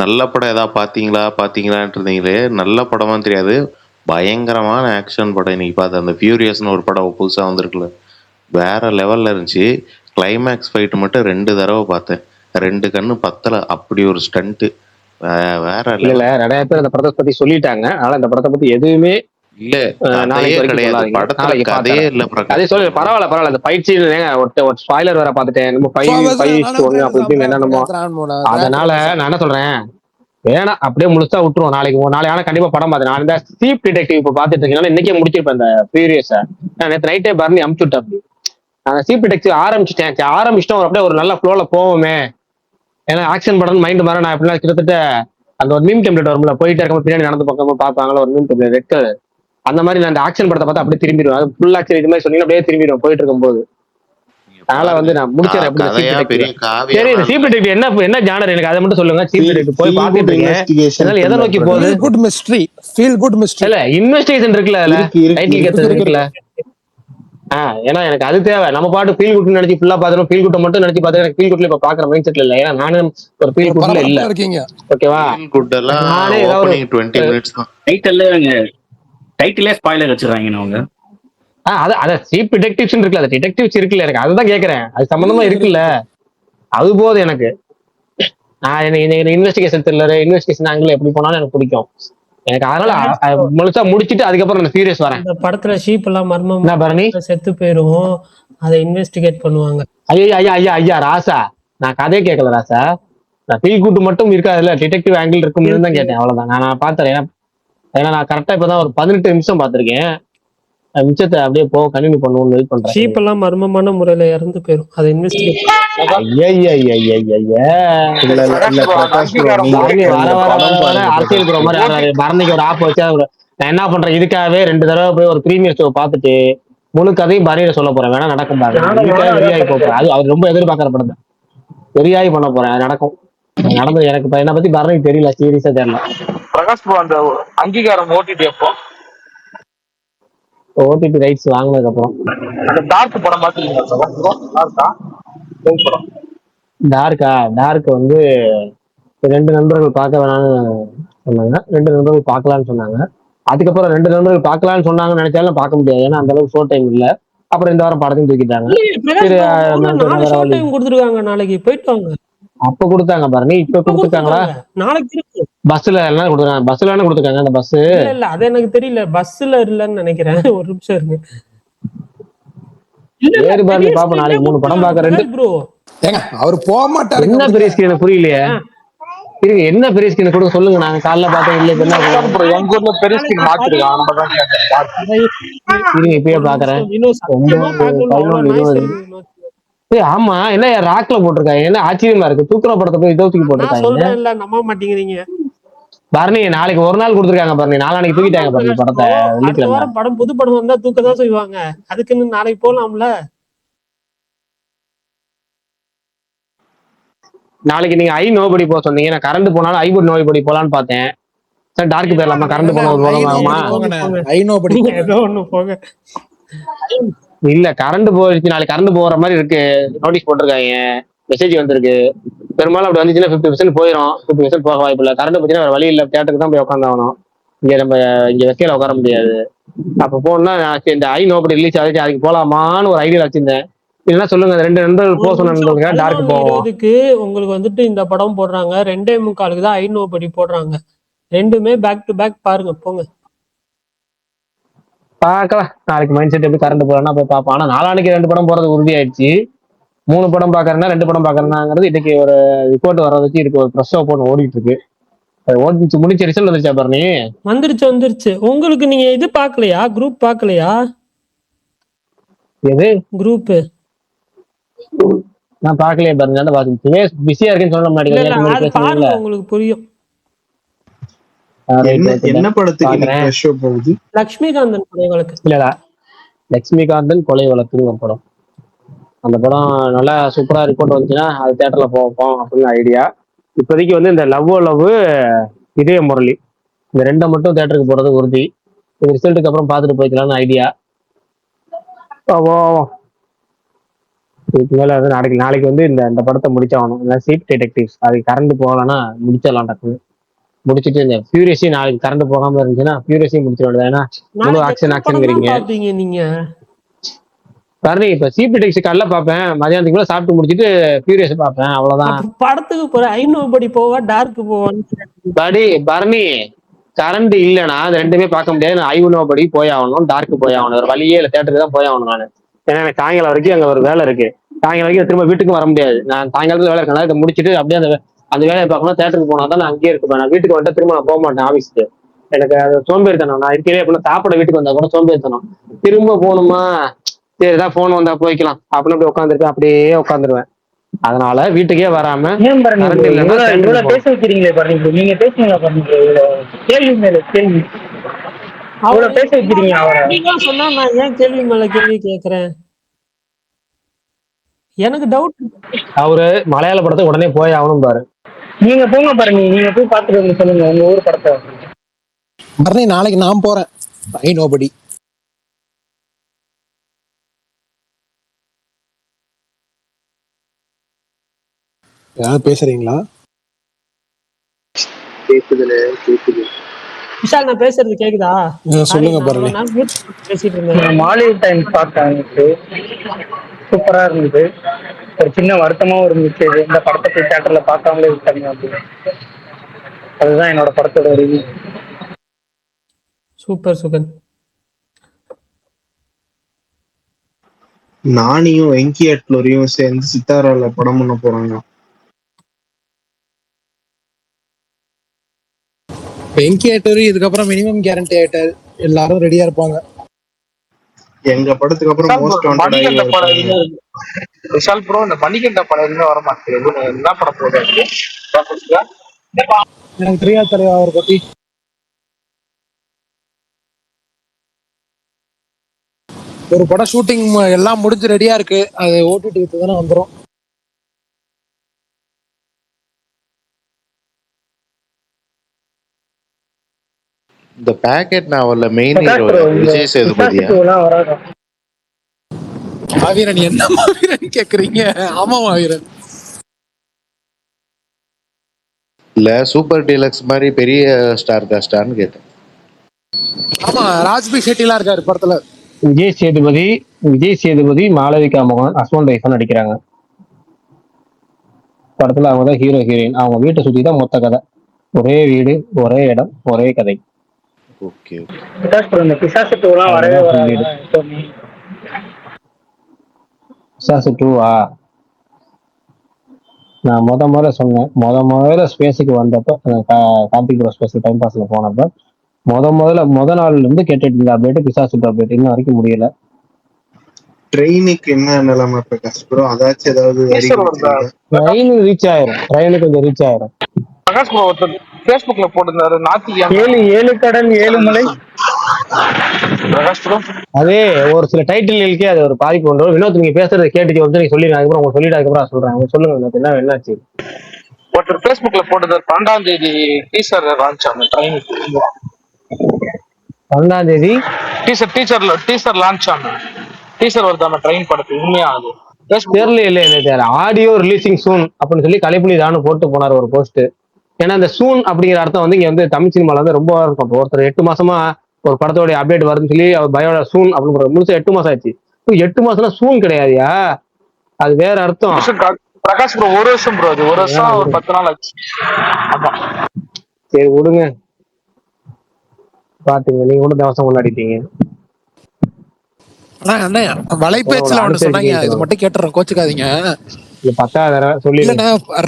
நல்ல படம் ஏதாவது பாத்தீங்களான்னு இருந்தீங்களே, நல்ல படமா தெரியாது, பயங்கரமான ஆக்ஷன் படம் இன்னைக்கு பார்த்தேன். அந்த ஃபியூரியஸ்னு ஒரு படம் புதுசா வந்திருக்குல்ல, வேற லெவல்ல இருந்துச்சு. கிளைமேக்ஸ் ஃபைட் மட்டும் 2 தடவை பார்த்தேன். 2 கண்ணு பத்தல, அப்படி ஒரு ஸ்டண்ட். வேற இல்ல லெவல். இல்ல நிறைய பேர் இந்த படத்தை பத்தி சொல்லிட்டாங்க. அதனால இந்த படத்தை பத்தி எதுவுமே இல்ல நாளைக்கு கதையே வரைக்கும் கிடையாது சொல்லாதீங்க. படத்துல, நாளைக்கு கதையே பாத்துறேன். இல்ல அதே பிரகாஷ். சொல்லு, பரவாயில்ல இந்த ஃபைட் சீன் ஒரு ஸ்பாய்லர் வேற பாத்துட்டேன். நம்ம 5:1 அப்படி இப்படின்னு என்னென்னமோ. அதனால நான் என்ன சொல்றேன், வேணாம் அப்படியே முழுசா விட்டுருவோம். நாளைக்கு ஆனா கண்டிப்பா படம் பார்த்தேன். நான் இந்த சீப் டிடெக்டிவ் இப்ப பாத்துட்டு இருக்கேன். இன்னைக்கே முடிச்சிருப்பேன் இந்த ஃபியூரியஸ. நான் நேற்று நைட்டே பரணி அமுச்சுட்டேன். அப்படி நான் சீப் டிடெக்டிவ் ஆரம்பிச்சிட்டோம். அப்படியே ஒரு நல்ல ஃப்ளோல போவோமே. ஏன்னா ஆக்ஷன் படம் மைண்ட் மாற நான் எப்படின்னா கிட்டத்தட்ட அந்த ஒரு மீம் டெம்ப்ளேட் வரும்ல, போயிட்டே இருக்கும் பின்னாடி நடந்து பக்கமா பார்ப்பாங்களா ஒரு மீம் டெம்ப்ளேட் ரெட் கலர். அந்த மாதிரி நான் அந்த ஆக்ஷன் படத்தை பார்த்தா அப்படியே திரும்பிடுவேன். அது ஃபுல் ஆக்ஷன் இது மாதிரி சொன்னீங்கன்னா அப்படியே திரும்பிடுவேன் போயிட்டு இருக்கும்போது. அதனால வந்து நான் முடிச்சிடறேன். எப்படி கதையா பெரிய சரி, இந்த காவியம். சீப் டிடெக்டிவ் என்ன ஜானர் எனக்கு அதை மட்டும் சொல்லுங்க. சீப் டிடெக்டிவ் போய் பாத்துட்டு இருக்கேன். எதை நோக்கி போகுது? Good mystery, feel good mystery. இல்ல இன்வெஸ்டிகேஷன் இருக்குல்ல, டைட்டில் கேட்டது இருக்குல்ல. ஏன்னா எனக்கு அது தேவை. நம்ம பாட்டு ஃபீல் குட் நினைச்சு ஃபுல்லா பாத்துறோம். ஃபீல் குட்டை மட்டும் நினைச்சு பார்த்தா எனக்கு ஃபீல் குட்ல இப்ப பாக்குற மைண்ட் செட்ல இல்ல. ஏன்னா நானும் ஒரு ஃபீல் குட்ல இல்ல. இருக்கீங்க ஓகேவா? ஃபீல் குட் எல்லாம் நானே ஏதாவது ஓப்பனிங் 20 மினிட்ஸ் தான். டைட்டிலே ஸ்பாயிலர் வச்சிருக்காங்க அவங்க. அத சீப் டிடெக்டிவ்ஸ் இருக்குல்ல, அது டிடெக்டிவ்ஸ் இருக்குல்ல, எனக்கு அதுதான் கேக்குறேன். அது சம்பந்தமா இருக்குல்ல, அது போதும் எனக்கு. நான் இன்வெஸ்டிகேஷன் த்ரில்லர், இன்வெஸ்டிகேஷன் ஆங்கிள் எப்படி போனாலும் எனக்கு பிடிக்கும். எனக்கு அதனால முழுசா முடிச்சிட்டு அதுக்கப்புறம் நான் சீரியஸ் வரேன். இந்த படத்துல ஷீப் எல்லாம் மர்மம் என்ன பரணி செத்து போயிரும், அதை இன்வெஸ்டிகேட் பண்ணுவாங்க. ஐயா ராசா, நான் கதையை கேட்கல ராசா. நான் ஃபீல் குட் மட்டும் இருக்காதுல்ல, டிடெக்டிவ் ஆங்கிள் இருக்கும்னு தான் கேட்டேன். அவ்வளவுதான். நான் பாத்துறேன். ஏன்னா நான் கரெக்டா இப்பதான் ஒரு 18 நிமிஷம் பாத்திருக்கேன். மிச்சத்தை அப்படியே கண்டினியூ பண்ணுவோம்னு வெயிட் பண்றேன். ஷீப் எல்லாம் மர்மமான முறையில இறந்து போயிரும், அதை இன்வெஸ்டிகேட். அரசியலுக்கு ரொம்ப பரணிக்கு ஒரு ஆப் வச்சு நான் என்ன பண்றேன், இதுக்காகவே 2 தடவை போய் ஒரு பிரீமியர் ஷோ பார்த்துட்டு முழு கதையும் பரணியில சொல்ல போறேன். வேணா நடக்கும் பாருங்க. வெறியாகி போறேன். அது அவர் ரொம்ப எதிர்பார்க்கற படம். வெறியாகி பண்ண போறேன். அது நடக்கும். நடந்தது எனக்கு என்ன பத்தி பரணிக்கு தெரியல, சீரியஸா தெரியல. பிரகாஷ் ப்ரோ, அந்த அங்கீகாரம் ஓடிடி எப்போ? ஓடிடி ரைட்ஸ் வாங்கினதுக்கு அப்புறம். அந்த டார்க் படம் பாத்துருக்கீங்களா? டார்க் வந்து 2 நண்பர்கள் பார்க்க வேணாம்னு சொன்னாங்க. 2 நண்பர்கள் பார்க்கலான்னு சொன்னாங்க. அதுக்கப்புறம் 2 நண்பர்கள் பார்க்கலான்னு சொன்னாங்கன்னு நினைச்சாலும் பார்க்க முடியாது. ஏன்னா அந்த அளவுக்கு ஷோ டைம் இல்ல. அப்புறம் இந்த வாரம் படத்தையும் தூக்கிட்டாங்க. கொடுத்துருக்காங்க, நாளைக்கு போயிட்டு வாங்க. அப்ப கொடுத்தாங்க பாருங்க, இப்ப கொடுத்துருக்காங்களா? நாளைக்கு இருக்கு. பஸ்ல எல்லாம் கொடுத்தாங்க. பஸ்ல என்ன கொடுத்துருக்காங்க? அந்த பஸ் இல்ல அது எனக்கு தெரியல. பஸ்ல இல்லன்னு நினைக்கிறேன். ஒரு நிமிஷம் இருக்கு. வேறு பாருங்க பாப்போம். நாளைக்கு 3 படம் பாக்குறேன் ப்ரோ. ஏங்க அவர் போக மாட்டாரு. என்ன பெரிய ஸ்கிரீன் புரியலையே. இருங்க, என்ன பெரிய ஸ்கிரீன் கொடுக்க சொல்லுங்க. நாங்க காலைல பார்த்தோம். இல்ல என்ன எங்க ஊர்ல பெரிய ஸ்கிரீன் மாத்திருக்கான். இருங்க இப்பயே பாக்குறேன். 11:20. ஆமா, என்ன ராக்ல போட்டிருக்காங்க. என்ன ஆச்சரியமா இருக்கு. தூக்குற படத்தை போய் தூக்கி போட்டிருக்காங்க. நம்ப மாட்டேங்கிறீங்க பரணி. நாளைக்கு ஒரு நாள் கொடுத்துருக்காங்க பரணி. நாளைக்கு தூக்கிட்டாங்க பரணி படத்தை. படம் புது படம் வந்தா தூக்கதான் செய்வாங்க. அதுக்குன்னு நாளைக்கு போலாம்ல. நாளைக்கு நீங்க நோபடி போக சொன்னீங்க. நான் கரண்ட் போனாலும் ஐபோர்ட் நோபடி போலான்னு பார்த்தேன். சார் டார்க் போயிடலாமா? கரண்ட் போன ஒரு போங்க. இல்ல கரண்ட் போயிடுச்சு. நாளைக்கு கரண்ட் போற மாதிரி இருக்கு. நோட்டீஸ் போட்டிருக்காங்க, மெசேஜ் வந்திருக்கு. பெரும்பாலும் அப்படி வந்துச்சுன்னா 50% போயிடும். 50% போக வாய்ப்பு இல்லை. கரண்ட் பத்தினா வேற வழி இல்லை. தியேட்டருக்கு தான் போய் உட்காந்தாகணும். இங்க வெக்கையில உட்கார முடியாது. அப்ப போனா இந்த நோபடி ரிலீஸ் ஆகிடுச்சு, அதுக்கு போலாமான்னு ஒரு ஐடியா வச்சிருந்தேன். இல்லைன்னா சொல்லுங்க. 2 நண்பர்கள் போக சொன்னதுக்காக டார்க் போவோம். உங்களுக்கு வந்துட்டு இந்த படம் போடுறாங்க, 2:45 தான் நோபடி போடுறாங்க. ரெண்டுமே பேக் டு பேக் பாருங்க, போங்க பார்க்கலாம். நாளைக்கு மைண்ட் செட் எப்படி கரண்ட் போறேன்னா போய் பார்ப்போம். ஆனா நாளானிக்கு 2 படம் போறது உறுதி ஆயிடுச்சு. 3 படம் பாக்குறேன்னா 2 படம் பாக்குறேன்னாங்கிறது இன்னைக்கு ஒரு ரிப்போர்ட் வர வச்சு இருக்கு. ஒரு ப்ரெஸ் ஓப்பன் ஓடிட்டு இருக்கு. ஓடிச்சு முடிச்ச ரிசல்ட் வந்துருச்சா பாருங்க? வந்துருச்சு. உங்களுக்கு நீங்க இது பாக்கலையா? குரூப் பாக்கலையா? எது குரூப்? நான் பாக்கலையே பாருங்க. பிஸியா இருக்குன்னு சொல்ல மாட்டேங்க. உங்களுக்கு புரியும். என்ன படத்துக்கு? லட்சுமிகாந்தன் கொலை வழக்கு. இல்லடா, லட்சுமிகாந்தன் கொலை வழக்குன்னு ஒரு படம். அந்த படம் நல்லா சூப்பரா ரிப்போர்ட் வந்துச்சுன்னா அது தியேட்டர்ல போவோம் அப்படின்னு ஐடியா. இப்போதைக்கு வந்து இந்த லவ் இதய முரளி, இந்த 2 மட்டும் தியேட்டருக்கு போறது உறுதி. இது ரிசல்ட்டுக்கு அப்புறம் பார்த்துட்டு போய்க்கலாம்னு ஐடியா. இதுக்கு மேல வந்து நாளைக்கு வந்து இந்த படத்தை முடிச்சாகணும். சீப் டிடெக்டிவ்ஸ் அது கரண்ட் போகலன்னா முடிச்சிடலாம். டக்குன்னு முடிச்சிட்டு இந்த ஃபியூரியஸையும் நாளைக்கு கரண்ட் போகாம இருந்துச்சுன்னா ஃபியூரியஸையும் முடிச்சிட வேண்டியது. ஏன்னா முழு நாளைக்கு ஆக்ஷன் எத்தனை படம் தான் ஆக்ஷன்ங்கிறீங்க. பாப்பீங்க நீங்க? சரி இப்ப சிபி டெக்ஸ் காலைல பார்ப்பேன், மதியானத்துக்குள்ள சாப்பிட்டு முடிச்சிட்டு ஃபியூரியஸ் பார்ப்பேன், அவ்வளவுதான். அப்ப படத்துக்கு போற ஐநோபடி போவா டார்க் போவான்னு படி பரணி கரண்ட் இல்லைன்னா அது ரெண்டுமே பார்க்க முடியாது. நான் ஐநோபடி போய் ஆகணும், டார்க் போய் ஆகணும், ஒரு வழியே இல்லை, தேட்டருக்கு தான் போய் ஆகணும் நான். ஏன்னா எனக்கு சாயங்காலம் வரைக்கும் அங்க ஒரு வேலை இருக்கு. சாயங்காலம் வரைக்கும் திரும்ப வீட்டுக்கு வர முடியாது. நான் சாயங்காலத்துல வேலை இருக்கனால இதை முடிச்சுட்டு அப்படியே அந்த வேலையை பார்க்கணும். தேட்டருக்கு போனா தான் நான் அங்கேயே இருப்பேன். நான் வீட்டுக்கு வந்துட்டு திரும்ப நான் போக மாட்டேன் ஆஃபீஸ்க்கு. எனக்கு அது சோம்பேறித்தனம். நான் இருக்கவே அப்படின்னா சாப்பிட வீட்டுக்கு வந்தா கூட சோம்பேறித்தனம். திரும்ப போகணுமா, சரிதான் போன் வந்தா போய்க்கலாம் அப்படின்னு அப்படி உட்காந்துருப்பேன், அப்படியே உட்காந்துருவேன். அதனால வீட்டுக்கே வராம ஏன் பாருங்க கரண்ட் இல்லைன்னா இவ்வளவு பேச வைக்கிறீங்களே பாருங்க, நீங்க பேசுங்க பாருங்க, கேள்வி மேல கேள்வி அவ்வளவு பேச வைக்கிறீங்க அவரை. அப்படிதான் சொன்னா நான் ஏன் கேள்வி மேல கேள்வி கேட்கிறேன்? எனக்கு டவுட். அவரு மலையாள படத்தை உடனே போய் ஆகணும் பாரு. நீங்க போங்க பாருங்க, நீங்க போய் பாத்துட்டு சொல்லுங்க உங்க ஊர் படத்தை. பரணி நாளைக்கு நான் போறேன் ஐ நோபடி. யாராவது பேசுறீங்களா? கேக்குது. விஷால் நான் பேசுறது கேக்குதா? சொல்லுங்க பரணி. நான் பேசிட்டு இருந்தேன். மாலிவுட் டைம்ஸ் பார்த்தேன், சூப்பரா இருந்தது. ஒரு சின்ன வருத்தமாவும் இருந்துச்சு, இந்த படத்தை போய் தியேட்டர்ல பார்க்காமலே விட்டாங்க அப்படின்னு. அதுதான் என்னோட படத்தோட ரிவ்யூ. சூப்பர் சுகன். நானியும் வெங்கி அட்லூரியும் சேர்ந்து சித்தாரால படம் பண்ண போறாங்க. வெங்கி அட்லூரி இதுக்கப்புறம் மினிமம் கேரண்டி ஆயிட்டாரு, எல்லாரும் ரெடியா இருப்பாங்க. எங்க படத்துக்கு அப்புறம் மோஸ்ட் மணிகண்ட படம் விஷால் ப்ரோ, இந்த மணிகண்ட படம் இன்னும் வர மாட்டேங்குது. என்ன படம் போடுறாரு எனக்கு தெரியாது தலைவா அவரை பத்தி. ஒரு படம் ஷூட்டிங் எல்லாம் முடிஞ்சு ரெடியா இருக்கு, அது ஓடிடி தானே வந்துடும். இந்த பேக்கெட் நாவல்ல மெயின் ஹீரோ விஜய் சேதுபதியா? மாவீரன் என்ன மாவீரன் கேக்குறீங்க? ஆமா மாவீரன் இல்ல சூப்பர் டீலக்ஸ் மாதிரி பெரிய ஸ்டார் காஸ்டான்னு கேட்டேன். ஆமா, ராஜ்பி ஷெட்டிலாம் இருக்காரு படத்துல. விஜய் சேதுபதி மாளவிகா மோகன் ஹஸ்பண்ட் ஒய்ஃப் நடிக்கிறாங்க படத்துல. அவங்க தான் ஹீரோ ஹீரோயின். அவங்க வீட்டை சுத்தி தான் மொத்த கதை. ஒரே வீடு, ஒரே இடம், ஒரே கதை. ஓகே பிசாசு 2 வரவே வராது. பிசாசு 2வா? நான் முதல்ல சொன்னேன், முதல்ல ஸ்பேஸுக்கு வந்தப்ப கார்த்திக் ப்ரோ ஸ்பேஸ் டைம் பாஸ்ல போனப்ப முத நாள்ல இருந்து கேட்டுட்டு இருந்த அப்டேட் பிசாசு அப்டேட் இன்னும் வரைக்கும் முடியல. ட்ரெயினுக்கு என்ன நிலைமை பிரகாஷ் ப்ரோ? அதாச்சும் ஏதாவது ட்ரெயின் ரீச் ஆயிரும், ட்ரெயினுக்கு கொஞ்சம் ரீச் ஆயிரும். பிரகாஷ் ப்ரோ ஒருத்தர் ஃபேஸ்புக்ல போட்டிருந்தாரு, ஏழு கடல் 7 மலை. பிரகாஷ் ப்ரோ அதே ஒரு சில டைட்டில்களுக்கே அது ஒரு பாதிப்பு கொண்டு வரும். வினோத் நீங்க பேசுறதை கேட்டுட்டு வந்து நீங்க சொல்லிடுங்க, அதுக்கப்புறம் அவங்க சொல்லிட்டு அதுக்கப்புறம் சொல்றேன். சொல்லுங்க வினோத், என்னாச்சு? ஒருத்தர் ஃபேஸ்புக்ல போட்டிருந்தாரு 12ஆம் தேதி டீசர் லான்ச் ஆகும் ட்ரெயினுக்கு. 12ஆம் தேதி டீசர் லான்ச் ஆகும். டீசர் வருதான ட்ரெயின் படத்துக்கு உண்மையா? அது தெரியல. ஆடியோ ரிலீசிங் சூன் அப்படின்னு சொல்லி கலைப்புலி தானு போட்டு போனார் ஒரு போஸ்ட். ஏன்னா இந்த சூன் அப்படிங்கிற அர்த்தம் வந்து இங்க வந்து தமிழ் சினிமால வந்து ரொம்ப இருக்கும். ஒருத்தர் 8 மாசமா ஒரு படத்தோட அப்டேட் வருதுன்னு சொல்லி அவர் பயோட சூன் அப்படின்னு முழுசா 8 மாசம் ஆச்சு. 8 மாசம்னா சூன் கிடையாதுயா, அது வேற அர்த்தம். பிரகாஷ் ப்ரோ 1 வருஷம் ப்ரோ, அது 1 வருஷம் ஒரு 10 நாள் ஆச்சு. சரி விடுங்க, பாத்தீங்க நீங்க கூட தவசம் கொண்டாடிட்டீங்க. வலைபேச்சுல ஒண்ணு சொன்னாங்க, இது மட்டும் கேட்டுறேன், கோச்சுக்காதீங்க. 10வது தடவை சொல்லி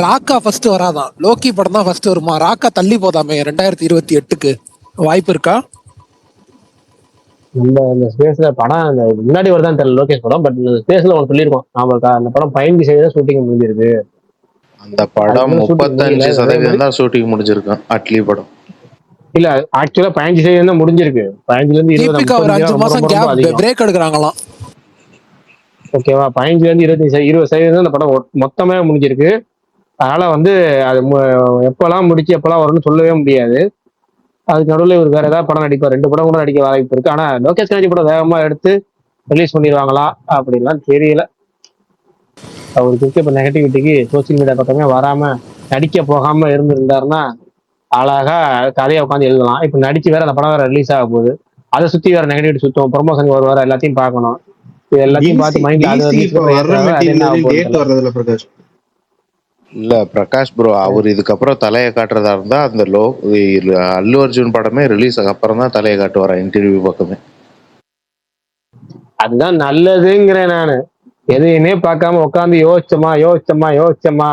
ராக்கா ஃபர்ஸ்ட் வராதான், லோக்கி படம் தான் ஃபர்ஸ்ட் வருமா? ராக்கா தள்ளி போதாமே 2028க்கு வாய்ப்பு இருக்கா? இந்த ஸ்பேஸ்ல படம் முன்னாடி வருதான் தெரியல லோகேஷ் படம், பட் இந்த ஸ்பேஸ்ல ஒன்று சொல்லியிருக்கோம் நாம. அந்த படம் 15% ஷூட்டிங் முடிஞ்சிருக்கு. அந்த படம் 35% தான் ஷூட்டிங் முடிஞ்சிருக்கும். அட்லி படம் இல்ல, ஆக்சுவலா 15% தான் முடிஞ்சிருக்கு. 15ல இருந்து 5 மாசம் பிரேக் எடுக்கறாங்களாம். ஓகேவா, 15ல இருந்து 20% அந்த படம் மொத்தமே முடிஞ்சிருக்கு. அதனால வந்து அது எப்பெல்லாம் முடிச்சு எப்பெல்லாம் வரும்னு சொல்லவே முடியாது. அதுக்கு நடுவில் இவர் வேற ஏதாவது படம் நடிப்பார், 2 படம் கூட நடிக்க வாய்ப்பு இருக்கு. ஆனா லோகேஷ் கனகராஜ் படம் வேகமா எடுத்து ரிலீஸ் பண்ணிடுவாங்களா அப்படின்லாம் தெரியல. அவருக்கு இப்ப நெகட்டிவிட்டிக்கு சோசியல் மீடியா பக்கமே வராம நடிக்க போகாம இருந்திருந்தாருன்னா அழகா கதையை உட்காந்து எழுதலாம். இப்ப நடிச்சு வேற அந்த படம் வேற ரிலீஸ் ஆக போகுது. அதை சுத்தி வேற நெகட்டிவ் சுத்தும், ப்ரொமோஷன் வருவார், எல்லாத்தையும் பார்க்கணும். இது எல்லாத்தையும் பார்த்து மைண்ட் அது ரிலீஸ் இப்ப வர்ற அது என்ன ஆக மெட்டீரியல் டேட் போகுது? வர்றதுல பிரகாஷ். இல்ல பிரகாஷ் ப்ரோ, அவர் இதுக்கப்புறம் தலையை காட்டுறதா இருந்தா அந்த அல்லு அர்ஜுன் படமே ரிலீஸ் அப்புறம் தான் தலையை காட்டுவாரா இன்டர்வியூ பக்கமே. அதுதான் நல்லதுங்கிறேன் நானு. எதையுமே பார்க்காம உட்காந்து யோசிச்சோமா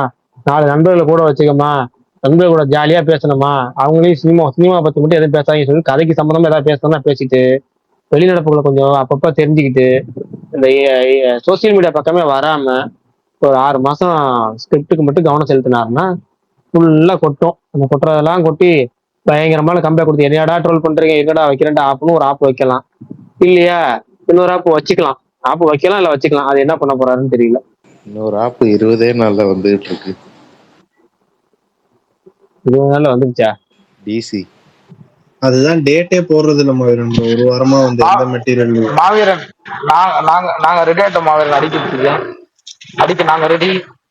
4 நண்பர்களை கூட வச்சுக்கோமா, நண்பர்கள் கூட ஜாலியா பேசணுமா, அவங்களையும் சினிமா பத்தி மட்டும் எதுவும் பேசாதீங்கன்னு சொல்லி கதைக்கு சம்பந்தமா ஏதாவது பேசணும்னா பேசிட்டு, வெளிநடப்புகளை கொஞ்சம் அப்பப்ப தெரிஞ்சுக்கிட்டு, இந்த சோசியல் மீடியா பக்கமே வராம ஒரு 6 மாசம் ஸ்கிரிப்டுக்கு மட்டும் கவனம் செலுத்தினாருன்னா ஃபுல்லா கொட்டும். அந்த கொட்டுறதெல்லாம் கொட்டி பயங்கரமான கம்பேக் கொடுத்து என்னடா ட்ரோல் பண்றீங்க, என்னடா வைக்கிறேன்டா ஆப்னு ஒரு ஆப் வைக்கலாம். இல்லையா இன்னொரு ஆப் வச்சுக்கலாம். ஆப் வைக்கலாம் இல்ல வச்சுக்கலாம். அது என்ன பண்ண போறாருன்னு தெரியல. இன்னொரு ஆப் 20 நாள்ல வந்துட்டு இருக்கு. 20 நாள்ல வந்துருச்சா? டிசி அதுதான் டேட்டே போடுறது நம்ம ஒரு வாரமா வந்து எந்த மெட்டீரியல். மாவீரன் நாங்க ரெடி ஆயிட்டோம். மாவீரன் அடிக்க நாங்க ரெடி.